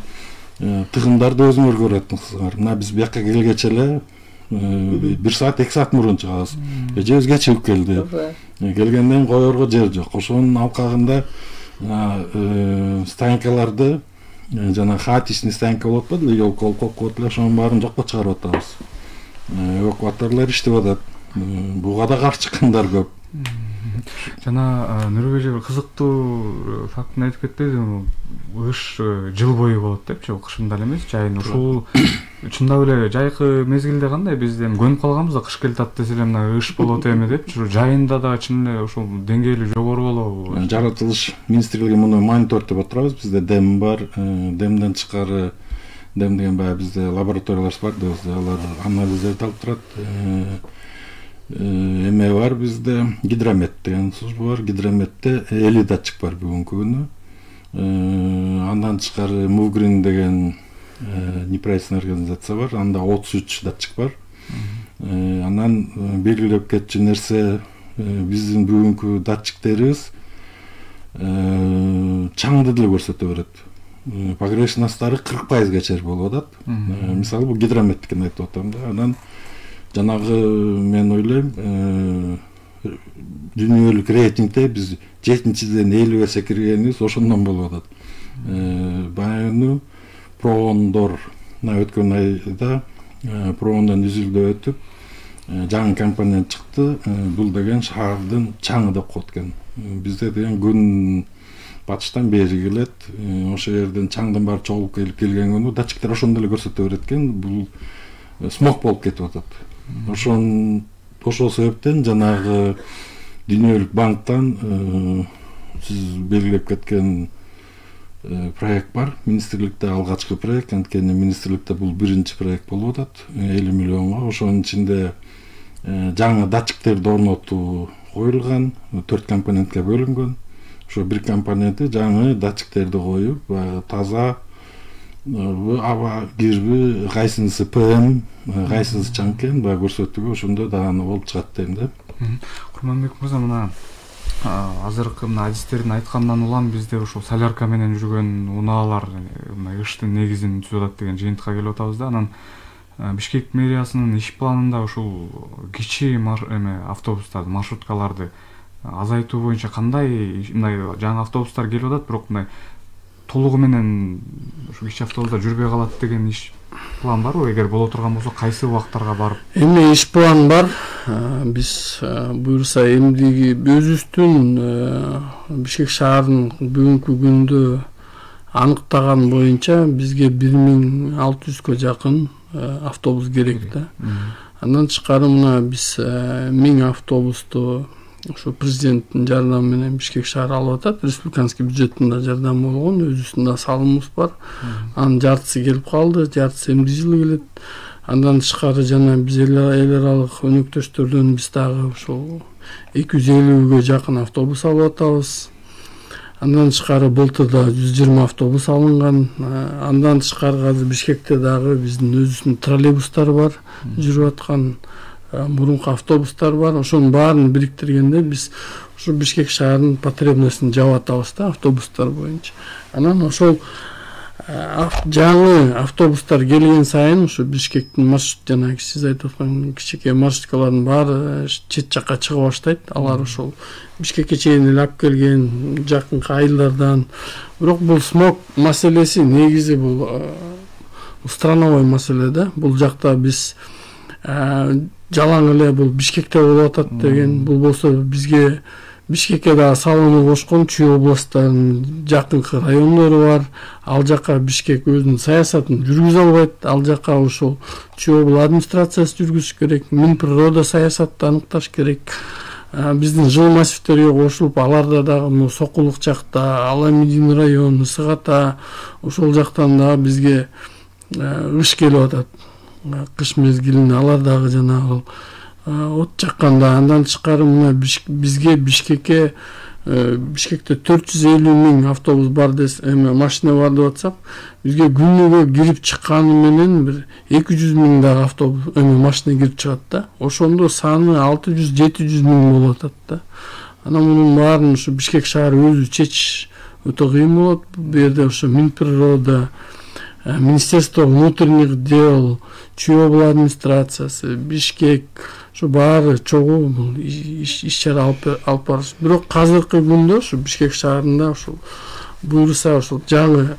тыгымдарды өзүңөр көрүп атсыңар. Мына биз бияка келгече эле 1 саат 2 саат мурун чыгабыз. Эжебизге чыгып келди. Келгенден коерго жер жок. Ошонун алкагында станкаларды жана хаотичный станка болот го, елка коет эле, ошонун баарын жокко чыгарып атабыз. Эвакуаторлор иштеп атат. Буга да каршы чыккандар көп. Жана Нурбек эже бир кызыктуу фактын айтып кетти. Кыш жыл бою болот депчи, кышында эле эмес, жайын. Ушул чындап эле жайкы мезгилде кандай? Биз эми көнүп калганбыз да, кыш келатат десе эле мына кыш болот эми депчи. Жайында да чын эле ушул деңгээли жогору болобу? Жаратылыш министрлиги муну монитор деп отурабыз. Бизде ДЭМ бар, ДЭМден тышкары ДЭМ деген баягы бизде лабораториялар бар да, алар анализдерди алып турат. Эме бар бизде, гидромет деген служба бар. Гидрометте 50 датчик бар бүгүнкү күнү. Андан тышкары Мувгрин деген неправительственная организация бар. Анда 33 датчик бар. Анан белгилеп кетчү нерсе, биздин бүгүнкү датчиктерибиз чаңды деле көрсөтө берет. Погрешносттары 40%га чейин болуп атат. Мисалы бул гидрометтикин айтып атам да. Анан жанагы мен ойлойм дүйнөлүк рейтингде биз 7-ден 55 киргенибиз ошондон болуп атат. Баягы Проондорна өткөн айда Проондон үзүлдө өтүп жаңы компонент чыкты. Бул деген шаардын чаңы деп коет экен. Бизде деген күн батыштан бери келет. Ошол жерден чаңдын баары чогулуп келген күнү датчиктер ошондо эле көрсөтө берет экен. Бул смог болуп кетип атат. Ошол себептен жанагы Дүйнөлүк банктан сиз белгилеп кеткен проект бар. Министрликте алгачкы проект, анткени министрликте бул биринчи проект болуп атат. 50 миллионго. Ошонун ичинде жаңы датчиктерди орнотуу коюлган, 4 компонентке бөлүнгөн. Ошо бир компоненти жаңы датчиктерди коюп, таза аба кирби, кайсынысы ПМ, кайсынысы чаң экен, баягы көрсөтүүгө ошондой даана болуп чыгат дейм да. Курманбек мырза, мына азыркы мына адистердин айтканынан улам бизде ушул солярка менен жүргөн унаалар ыштын негизин түзүп атат деген жыйынтыкка келип атабыз да. Анан Бишкек мэриясынын иш планында ушул кичи автобустарды, маршруткаларды азайтуу боюнча кандай мындай жаңы автобустар келип атат, бирок мындай толугу менен ушу кичи автобустар жүрбөй калат деген иш план барбы? Эгер боло турган болсо кайсы убактарга барып? Эми иш план бар. Биз буюрса эмдиги өзүбүздүн Бишкек шаарынын бүгүнкү күндө аныктаган боюнча бизге 1600 жакын автобус керек да. Андан тышкары мына биз 1000 автобусту ошо президенттин жардамы менен Бишкек шаары алып атат. Республиканский бюджеттин да жардамы болгон, өзүбүздүн да салымыбыз бар. Анын жартысы келип калды, жартысы эмди жылы келет. Андан тышкары жана биз эл аралык өнөктөштөрдөн биз дагы ошол 250ге жакын автобус алып атабыз. Андан тышкары былтыр да 120 автобус алынган. Андан тышкары азыр Бишкекте дагы биздин өзүбүздүн троллейбустар бар, жүрүп аткан мурунку автобустар бар. Ошонун баарын бириктиргенде биз ушу Бишкек шаарынын потребностун жаап атабыз да автобустар боюнча. Анан ошол жаңы автобустар келген сайын ушу Бишкектин маршрут жанагы сиз айтып аткан кичике маршруткалардын баары чет жакка чыга баштайт. Алар ошол Бишкекке чейин эле алып келген жакынкы айылдардан. Бирок бул смог маселеси негизи бул страновой маселе да. Бул жакта биз жалаң эле бул Бишкекте болуп атат деген, бул болсо бизге Бишкекке дагы салууну кошкон Чүй областарынын жакынкы райондору бар. Ал жака Бишкек өзүнүн саясатын жүргүзө албайт. Ал жака ошол Чүй областынын администрациясы жүргүзүш керек, Минприрода саясатты аныкташ керек. Биздин жылы массивтерге кошулуп, аларда дагы Сокулук жакта, Аламедин район, Ысык-Ата, ошол жактан дагы бизге ыш келип атат. Кыш мезгилинде алар дагы жанагы от жакканда. Андан тышкары мына бизге Бишкекте 450 миң автобус бар машина бар деп атсак, бизге күнүгө кирип чыкканы менен бир 200 миң дагы автобус машина кирип чыгат да. Ошондо саны 600-700 миң болуп атат да. Анан мунун баарын ушу Бишкек шаары өзү чечиш өтө кыйын болот. Бу жерде ошо Минприрода, Министерство внутренних дел, Чүй областынын администрациясы, Бишкек ушу баары чогуу иш-чара алып барыш. Бирок азыркы күндө ушу Бишкек шаарында ушул буюрса ушул жаңы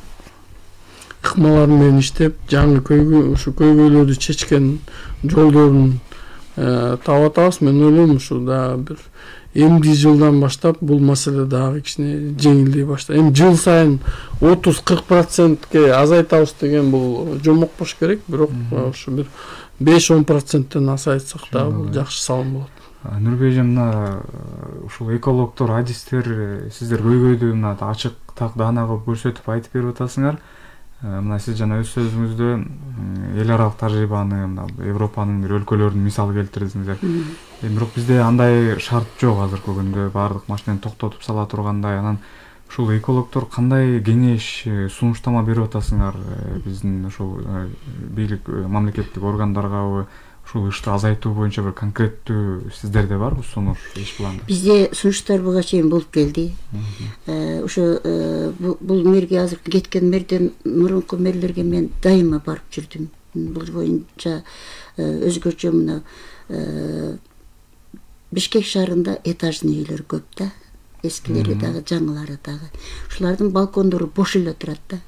ыкмалар менен иштеп, жаңы көйгөйлөрдү чечкен жолдорун таап атабыз. Мен ойлойм ушул дагы бир эмди жылдан баштап бул маселе дагы кичине жеңилдей баштайт. Эми жыл сайын 30-40%ке азайтабыз деген бул жомок болуш керек, бирок ушу бир 5-10%тен азайтсак дагы бул жакшы салым болот. Нурбек мына ушул экологдор, адистер сиздер көйгөйдү мына ачык так даана кылып көрсөтүп айтып берип атасыңар. Мына сиз жана өз сөзүңүздө эл аралык тажрыйбаны, мына Европанын бир өлкөлөрүнүн мисал келтирдиңиздер. Бирок бизде андай шарт жок азыркы күндө, баардык машинаны токтотуп сала тургандай. Анан ушул экологдор кандай кеңеш, сунуштама берип атасыңар биздин ушул бийлик мамлекеттик органдарга, ушул ышты азайтуу боюнча бир конкреттүү сиздерде барбы сунуш, иш планда? Бизде сунуштар буга чейин болуп келди. Ошо бул мэрге азыркы кеткен мэрден мурунку мэрлерге мен дайыма барып жүрдүм. Бул боюнча өзгөчө мына Бишкек шаарында этажный үйлөр көп да. Эскилери дагы, жаңылары дагы. Ушулардын балкондору бош эле турат да.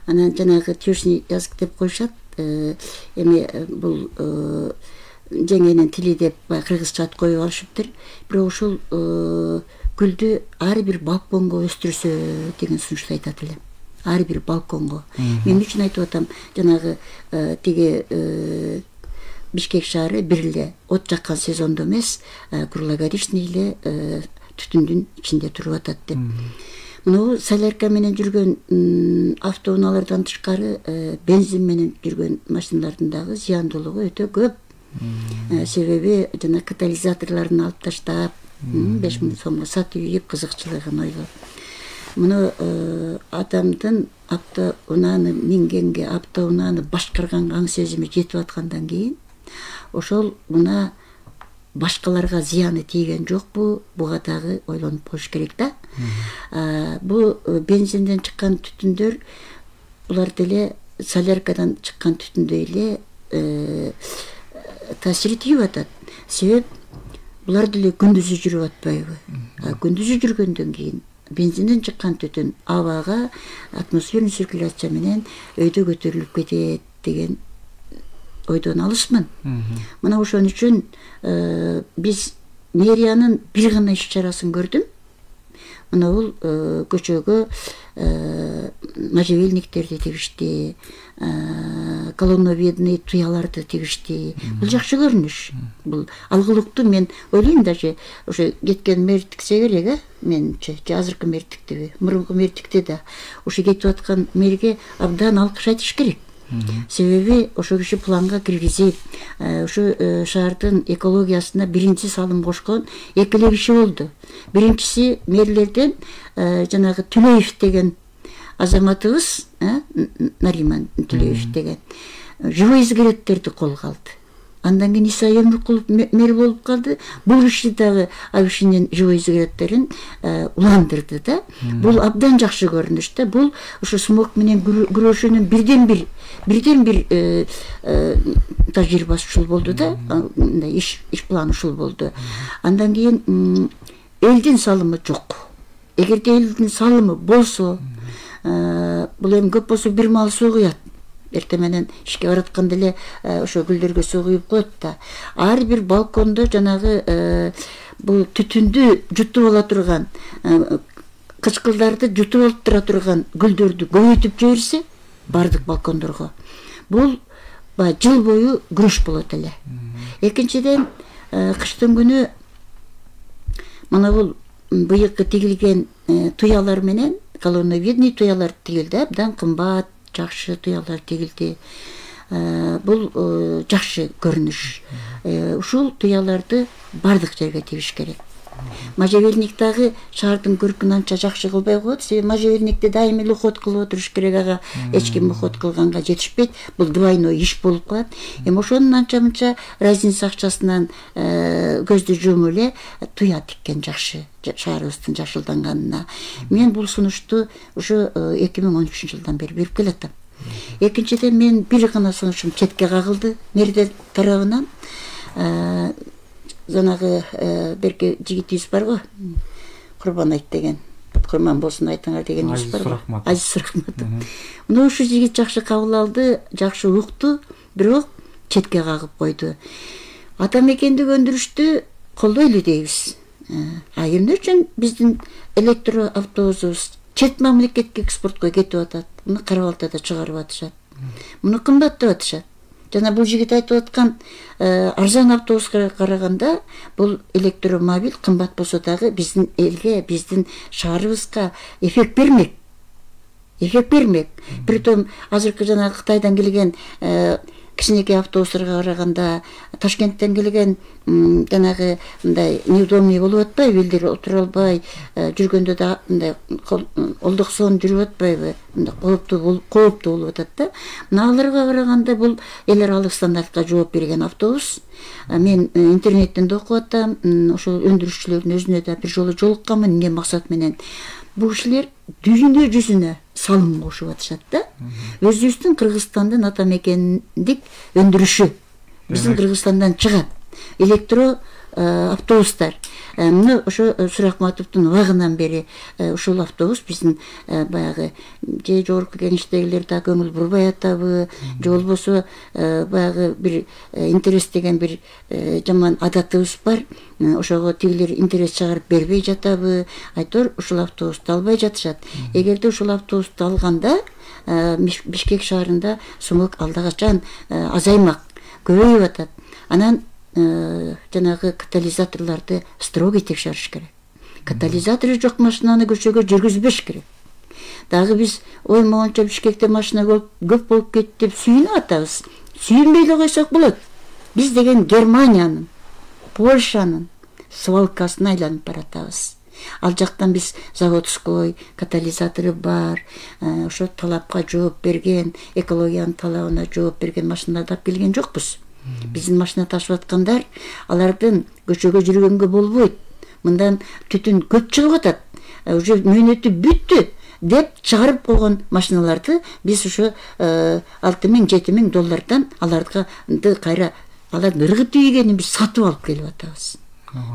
Анан жанагы тюшный язык деп коюшат. Эми бул жеңенин тили деп кыргызча ат коюп алышыптыр. Бирок ушул гүлдү ар бир балконго өстүрсө деген сунушту айтат элем. Ар бир балконго. Мен үчүн айтып атам, жанагы тиги Бишкек шаары бир эле от жаккан сезондо эмес, круглогодичный эле түтүндүн ичинде туруп атат деп. Мына солярка менен жүргөн автоунаалардан тышкары бензин менен жүргөн машиналардын дагы зыяндуулугу өтө көп. Себеби жана катализаторлорун алып таштап, 5000 сомго сатып ийип кызыкчылыгын ойлоп. Мына адамдын автоунааны мингенге, автоунааны башкарганга аң сезими жетип аткандан кийин ошол мына башкаларга зыяны тийген жокпу, буга дагы ойлонуп коюш керек да. Бул бензинден чыккан түтүндөр булар деле соляркадан чыккан түтүндөй эле таасир тийип атат. Себеп булар деле күндүзү жүрүп атпайбы? Күндүзү жүргөндөн кийин бензинден чыккан түтүн абага атмосферный циркуляция менен өйдө көтөрүлүп кетет деген ойдон алысмын. Мына ошон үчүн биз мэриянын бир гана иш чарасын көрдүм. Мына бул көчөгө можжевельниктерди тигишти, колоновидный туяларды тигишти. Бул жакшы көрүнүш. Бул алгылыктуу мен ойлойм, даже ошо кеткен мэр тиксе керек, менче, азыркы мэр тиктиби, мурунку мэр тикти да. Ошо кетип аткан мэрге абдан алкыш айтыш керек. Себеби ошо киши планга киргизип, ошо шаардын экологиясына биринчи салым кошкон эки эле киши болду. Биринчиси мэрлерден жанагы Түлөев деген азаматыбыз, Нариман Түлөев деген живой изгороддерди колго алды. Андан кийин Иса Өмүркулов мэр болуп калды. Бул киши дагы ал кишинин живой изгороддерин уландырды да. Бул абдан жакшы көрүнүш да. Бул ошо смог менен күрөшүүнүн бирден бир тажрыйбасы ушул болду да. Мындай иш планы ушул болду. Андан кийин элдин салымы жок. Эгерде элдин салымы болсо, бул эми көп болсо бир маал суу куят. Эртең менен ишке баратканда эле ошо гүлдөргө суу куюп коет да. Ар бир балкондо жанагы бул түтүндү жутуп ала турган, кычкылдарды жутуп алып тура турган гүлдөрдү көбөйтүп жиберсе, бардык балкондорго, бул жыл бою күрөш болот эле. Экинчиден, кыштын күнү мына бул быйылкы тигилген туялар менен колоновидный туялар тигилди, абдан кымбат, жакшы туялар тигилди. Бул жакшы көрүнүш. Ушул туяларды бардык жерге тигиш керек. Можжевельник дагы шаардын көркүн анча жакшы кылбай коет. Себеби можжевельникти дайыма эле уход кылып отуруш керек, ага эч ким уход кылганга жетишпейт. Бул двойной иш болуп калат. Эми ошонун анча-мынча разница акчасынан көздү жумуп эле туя тиккен жакшы, шаарыбыздын жакшылданганына. Мен бул сунушту ушу 2013 жылдан бери берип келатам. Экинчиден, мен бир гана сунушум четке кагылды мэрдер тарабынан. Жанагы берки жигитибиз бар го, Курбан айт деген, курман болсун айтыңар деген иш бар го. Азиз Рахматов. Мына ушу жигит жакшы кабыл алды, жакшы укту, бирок четке кагып койду. Ата мекендик өндүрүштү колдойлу дейбиз. Эмне үчүн биздин электроавтобусубуз чет мамлекетке экспортко кетип атат? Муну Карабалтада чыгарып атышат. Муну кымбаттап атышат. Жана бул жигит айтып аткан арзан автобуска караганда бул электромобиль кымбат болсо дагы биздин элге, биздин шаарыбызга эффект бермек. Притом азыркы жана Кытайдан келген кичинекей автобустарга караганда Ташкенттен келген жанагы мындай неудобный болуп атпайбы, элдер отура албай жүргөндө да мындай олдуксон жүрүп атпайбы, мындай кооптуу болуп атат да. Мына аларга караганда бул эл аралык стандартка жооп берген автобус. Мен интернеттен да окуп атам, ошол өндүрүшчүлөрдүн өзүнө да бир жолу жолукканмын. Эмне максат менен? Бул кишилер дүйнө жүзүнө салым кошуп атышат да. Өзүбүздүн Кыргызстандын ата мекендик өндүрүшү биздин Кыргызстандан чыгат. электро автобустар. Мына ошо Сурахматовдун убагынан бери ушул автобус биздин баягы же жогорку кеңештегилер да көңүл бурбай атабы, же болбосо баягы бир интерес деген бир жаман адатыбыз бар. Ошого тигилер интерес чыгарып бербей жатабы, айтор ушул автобусту албай жатышат. Эгерде ушул автобусту алганда Бишкек шаарында сумок алда качан азаймак, көбөйүп атат. Анан жанагы катализаторларды строго текшериш керек. Катализатору жок машинаны көчөгө жүргүзбеш керек. Дагы биз ой моңча Бишкекте машина көп болуп кетти деп сүйүнүп атабыз. Сүйүнбөй эле койсок болот. Биз деген Германиянын, Польшанын свалкасына айланып баратабыз. Ал жактан биз заводской катализатору бар, ошо талапка жооп берген, экологиянын талабына жооп берген машиналарды алып келген жокпуз. Биздин машина ташып аткандар алардын көчөгө жүргөнгө болбойт. Мындан түтүн көп чыгып атат. Уже мөөнөтү бүттү деп чыгарып койгон машиналарды биз ошо 6.000-7.000 $7.000 аларга кайра алардын ыргы тийгенин биз сатып алып келип атабыз.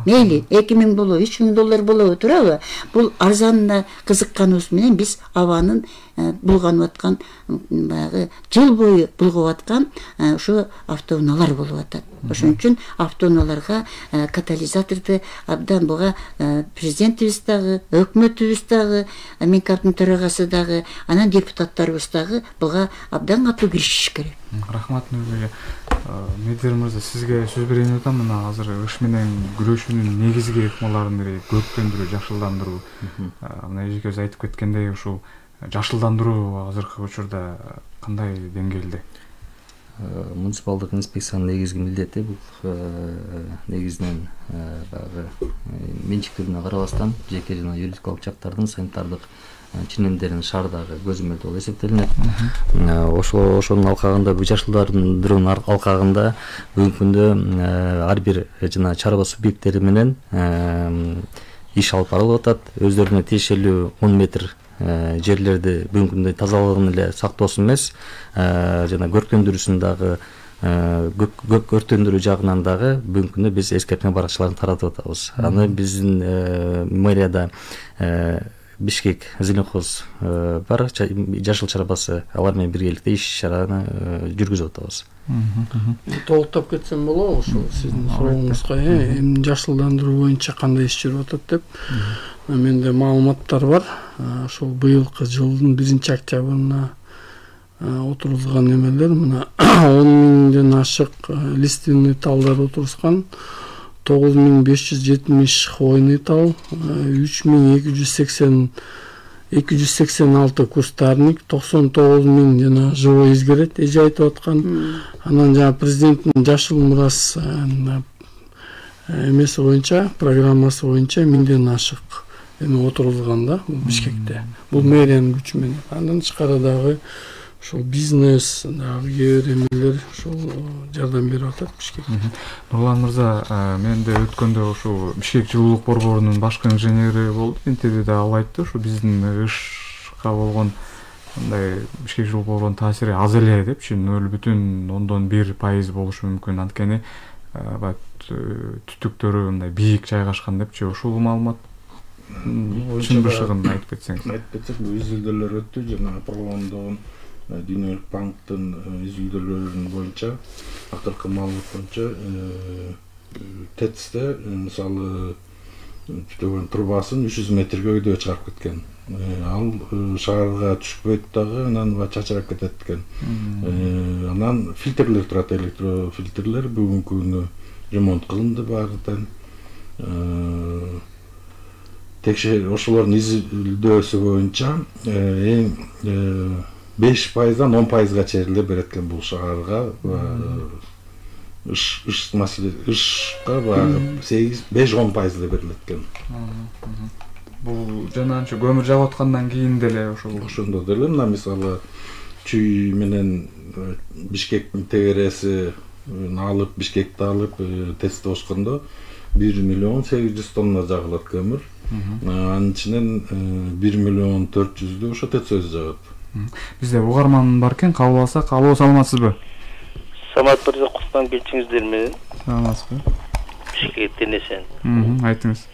Мейли 2.000 болобу, $3.000 болобу турабы? Бул арзанына кызыкканыбыз менен биз абанын булганып аткан баягы жыл бою булгап аткан ушу автоунаалар болуп атат. Ошон үчүн автоунааларга катализаторду абдан буга президентибиз дагы, өкмөтүбүз дагы, Минкабтын төрагасы дагы, анан депутаттарыбыз дагы буга абдан катуу киришиш керек. Рахмат Нурбек. Медер мырза, сизге сөз берейин атам. Мына азыр ыш менен күрөшүүнүн негизги ыкмаларынын бири көрктөндүрүү, жашылдандыруу. Мына эжекебиз айтып кеткендей, ушул жашылдандыруу азыркы учурда кандай деңгээлде? Муниципалдык инспекциянын негизги милдети бул негизинен баягы менчиктерине карабастан жеке жана юридикалык жактардын санитардык ченемдерин шаардагы көзөмөлдөө болуп эсептелинет. Ошонун алкагында, бул жашылдандыруунун алкагында бүгүнкү күндө ар бир жана чарба субъекттери менен иш алып барылып атат. Өздөрүнө тиешелүү 10 метр жерлерди бүгүнкү күндө тазалыгын эле сактоосун эмес, жана көрктөндүрүүсүн дагы өрттөндүрүү жагынан дагы бүгүнкү күндө биз эскертме баракчаларын таратып атабыз. Аны биздин мэрияда Бишкек зеленхоз бар, жашыл чарбасы, алар менен биргеликте иш-чараны жүргүзүп атабыз. Толуктап кетсем болобу ошол сиздин сурооңузга, эми жашылдандыруу боюнча кандай иш жүрүп атат деп. Менде маалыматтар бар. Ошол быйылкы жылдын 1-октябрына отурулган эмелер, мына 10.000ден ашык лиственный талдар отурускан. 9.570 хвойный тал, 3.286 кустарник, 99.000 жана живой изгородь эже айтып аткан. Анан жана президенттин жашыл мурас эмеси боюнча, программасы боюнча 1000ден ашык эме отурулган да Бишкекте. Бул мэриянын күчү менен. Андан тышкары дагы ошол бизнес дагы кээ бир эмелер ошол жардам берип атат Бишкекке. Нурлан мырза, мен да өткөндө ушул Бишкек жылуулук борборунун башкы инженери болуп, интервьюда ал айтты, ушу биздин ышка болгон мындай Бишкек жылуулук борборунун таасири аз эле депчи, 0,1% болушу мүмкүн. Анткени түтүктөрү мындай бийик жайгашкан депчи, ушул маалымат чынбышыгын айтып кетсеңиз. Айтып кетсек, бул изилдөөлөр өттү, жана Парламенттин Дүйнөлүк банктын изилдөөлөрүнүн боюнча, акыркы маалымат боюнча ТЭЦте мисалы түтөгөн трубасын 300 метрге өйдө чыгарып кеткен. Ал шаарга түшпөйт дагы, анан чачырап кетет экен. Анан фильтрлер турат, электрофильтрлер бүгүнкү күнү ремонт кылынды баардыгы. Ошолордун изилдөөсү боюнча 5%-дан 10%-га чейин берет экен бул шаарга. Иш маселе, ишка 5-10% берилет экен. Бул жананчы көмүр жагып аткандан кийин деле ошондо деле, мына мисалы чүй менен Бишкектин тегереси алып, Бишкекти алып тестте ошкондо 1.800.000 тонна жагылат көмүр. Анын ичинен 1.400.000 ошо ТЭЦ өзү жагат. Бизде угарман бар экен, кабыл алсак. Алуу, саламатсызбы? Самат мырза, куттан келчиңиздер менен. саламатсызбы? Бишкектен эсен. Айтыңыз.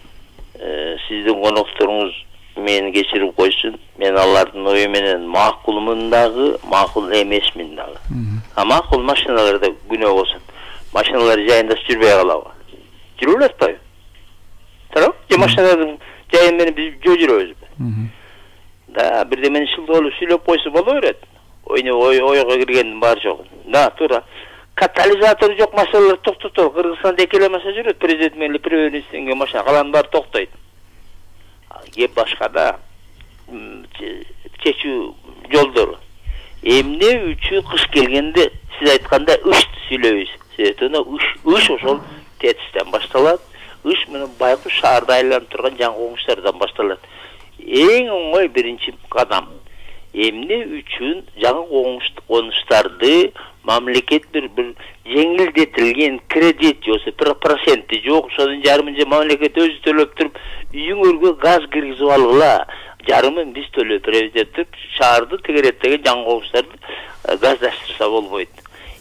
Сиздин конокторуңуз мени кечирип койсун. Мен алардын ою менен макулмун дагы, макул эмесмин дагы. А макул машиналарда күнөө болсун. Машиналар жайында жүрбөй калабы? Жүрүп атпайбы? Тарап, же машиналардын жайы менен биз жүрөбүзбү? Да, бирдемени шылдоолуп сүйлөп койсо боло берет. Ойго киргендин баары жок. Да, туура. Катализатор жок машиналар токтотор. Кыргызстанда экеле машина жүрөт, президент менен премьер-министрге машина, каланын баары токтойт. Кеп башкада чечүү жолдору. Эмне үчүн кыш келгенде сиз айтканда ышты сүйлөйбүз. Себептен ыш ошол тетистен башталат. Ыш менен байкуш шаарда айланып турган жаңы коңуштардан башталат. Эң оңой биринчи кадам. Эмне үчүн жаңы конуштарды мамлекет бир жеңилдетилген кредит жосу проценти жок, ошонун жарымын же мамлекет өзү төлөп туруп, үйүңөргө газ киргизип алгыла, жарымын биз төлөп беребиз деп туруп, шаарды тегереттеги жаңы коңуштарды газдаштырса болбойт.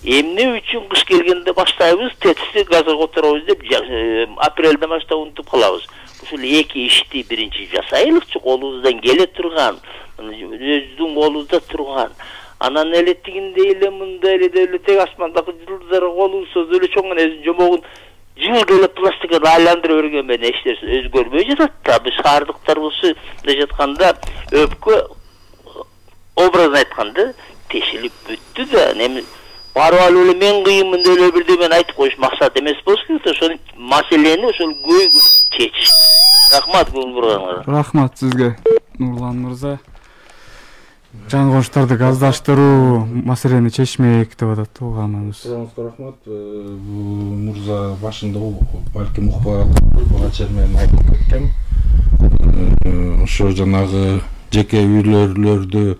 Эмне үчүн кыш келгенде баштайбыз, тетисти газга которобуз деп апрелден баштап унутуп калабыз. Ушул эки ишти биринчи жасайлыкчы, колубуздан келе турган, өзүбүздүн колубузда турган. Анан эле тигинде эле мында эле тег асмандагы жылдыздар колубузда эле чоң энесин жомогун жыл келе пластикада айландырып өргөн менен эч нерсе өзгөрбөй жатат да. Биз шаардыктар болсо мындай жатканда өпкө образын айтканда тешилип бүттү да. Эми барып алып эле мен кыйынмын деп эле бирдемени айтып коюш максат эмес болуш керек да. Ошол маселени ошол чечиш. Рахмат Гүлбурганга. Рахмат сизге, Нурлан мырза. Жаңы коңуштарды газдаштыруу маселени чечмек деп атат угамыбыз. Суроңузга рахмат. Мурза башында балким укпай калды, буга чейин мен айтып кеткем. Ошо жанагы жеке үйлөрдү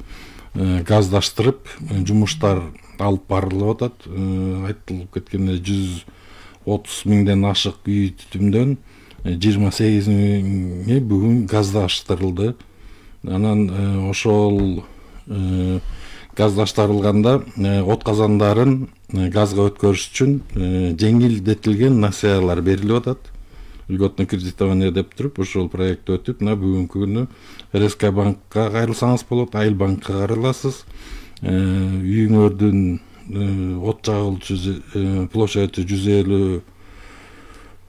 газдаштырып, жумуштар алып барылып атат. Айтылып кеткенде 130 миңден ашык үй түтүмдөн 28 миңи бүгүн газдаштырылды. Анан ошол газдаштырылганда от казандарын газга өткөрүш үчүн жеңилдетилген насыялар берилип атат. Льготное кредитование деп туруп, ошол проект өтүп, мына бүгүнкү күнү РСК банкка кайрылсаңыз болот, Айыл банкка кайрыласыз. Үйүңөрдүн от жагылчу площадь 150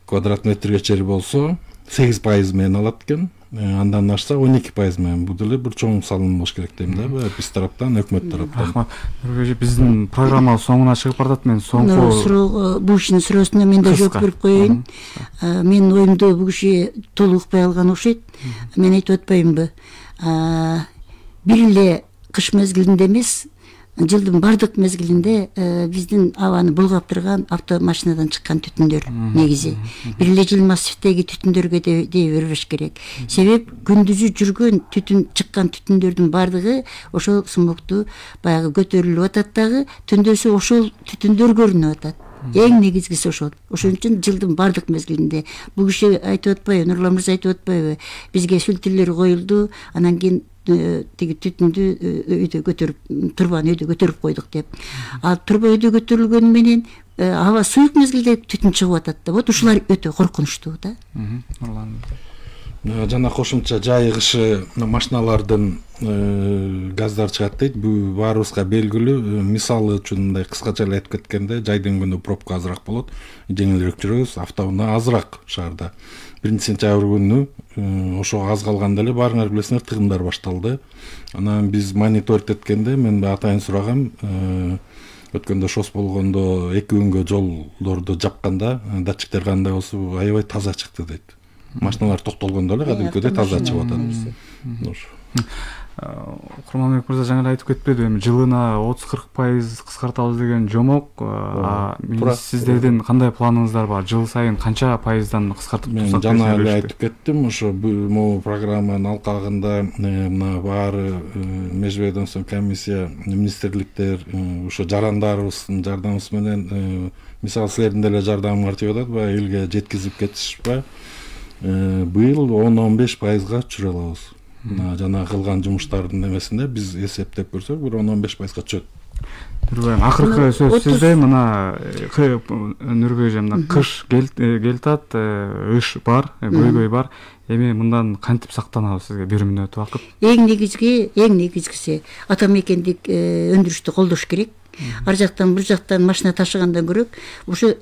квадрат метрге чейин болсо 8% менен алат экен. Андан ашса 12% менен. Бул деле бир чоң салым болуш керек дейм да, биз тараптан, өкмөт тараптан. Рахмат. Биздин программа соңуна чыгып баратат. Мен соңку бул кишинин суроосуна мен да жооп берип коеюн. Менин оюмду бул киши толук укпай алган окшойт. Мен айтып атпаймынбы? Бир эле кыш мезгилинде эмес, жылдын бардык мезгилинде биздин абаны булгап турган автомашинадан чыккан түтүндөр негизи. Бир эле жыл массивдеги түтүндөргө дей бербеш керек. Себеп күндүзү жүргөн чыккан түтүндөрдүн бардыгы ошол смогту баягы көтөрүлүп атат дагы, түндөсү ошол түтүндөр көрүнүп атат. Эң негизгиси ошол. Ошон үчүн жылдын бардык мезгилинде бул киши айтып атпайбы, Нурлан мырза айтып атпайбы? Бизге фильтрлер коюлду, анан кийин тиги түтүндү үйдө көтөрүп, турбаны үйдө көтөрүп койдук деп. А турба үйдө көтөрүлгөнү менен аба суюк мезгилде түтүн чыгып атат да. Вот ушулар өтө коркунучтуу да. Нурлан. Жана кошумча жай кышы машиналардын газдар чыгат дейт. Бул баарыбызга белгилүү. Мисалы үчүн мындай кыскача эле айтып кеткенде, жайдын күнү пробка азыраак болот, жеңилирээк жүрөбүз, автоунаа азыраак шаарда. 1-сентябрь күнү ошо аз калганда эле баарыңар билесиңер тыгындар башталды. Анан биз мониторинг эткенде мен атайын сурагам, өткөндө шос болгондо 2 күнгө жолдорду жапканда датчиктер кандай болсо аябай таза чыкты дейт. Машиналар токтолгондо эле кадимкидей таза чыгып атат. Курманбек мырза жаңы айтып кетпеди, эми жылына 30-40% кыскартабыз деген жомок. Сиздердин кандай планыңыздар бар? Жыл сайын канча пайыздан кыскартып турсак? Мен жана эле айтып кеттим, ошо бул программанын алкагында мына баары межведомственный комиссия, министрликтер ошо жарандарыбыздын жардамыбыз менен, мисалы силердин деле жардамыңар тийип атат, баягы элге жеткизип кетишпи? Быйыл 10-15%га түшүрө алабыз. Жана кылган жумуштардын эмесинде биз эсептеп көрсөк, бир 10-15%га түшөт. Нурбай акыркы сөз сизде. Мына Нурбай эже мына кыш келтат, ыш бар, көйгөй бар. Эми мындан кантип сактанабыз? Сизге 1 мүнөт убакыт. Эң негизгиси ата мекендик өндүрүштү колдош керек. Ар жактан бул жактан машина ташыгандан көрөк, ошо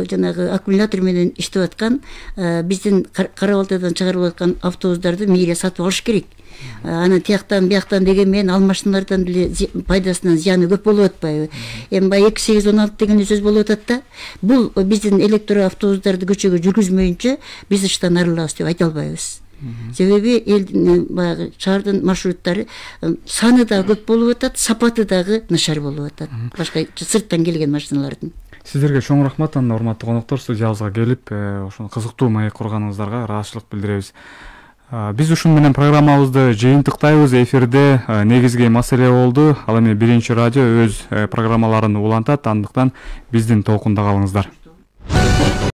жанагы аккумулятор менен иштеп аткан биздин Кара-Балтайдан чыгарылып аткан автобустарды мейли сатып алыш керек. Анан тияктан бияктан деген менен ал машиналардан деле пайдасынан зыяны көп болуп атпайбы? Эми баягы 2816 деген сөз болуп атат да. Бул биздин электроавтобустарды көчөгө жүргүзмөйүнчө биз иштен арылабыз деп айта албайбыз. Себеби элдин баягы шаардын маршруттары саны да көп болуп атат, сапаты дагы начар болуп атат. Башка сырттан келген машиналардын. Сиздерге чоң рахмат, урматтуу коноктор, студиябызга келип, ошол кызыктуу маек курганыңыздарга ыраазычылык билдиребиз. Биз ушун менен программабызды жыйынтыктайбыз. Эфирде негизги маселе болду. Ал эми Биринчи радио өз программаларын улантат, андыктан биздин толкунда калыңыздар.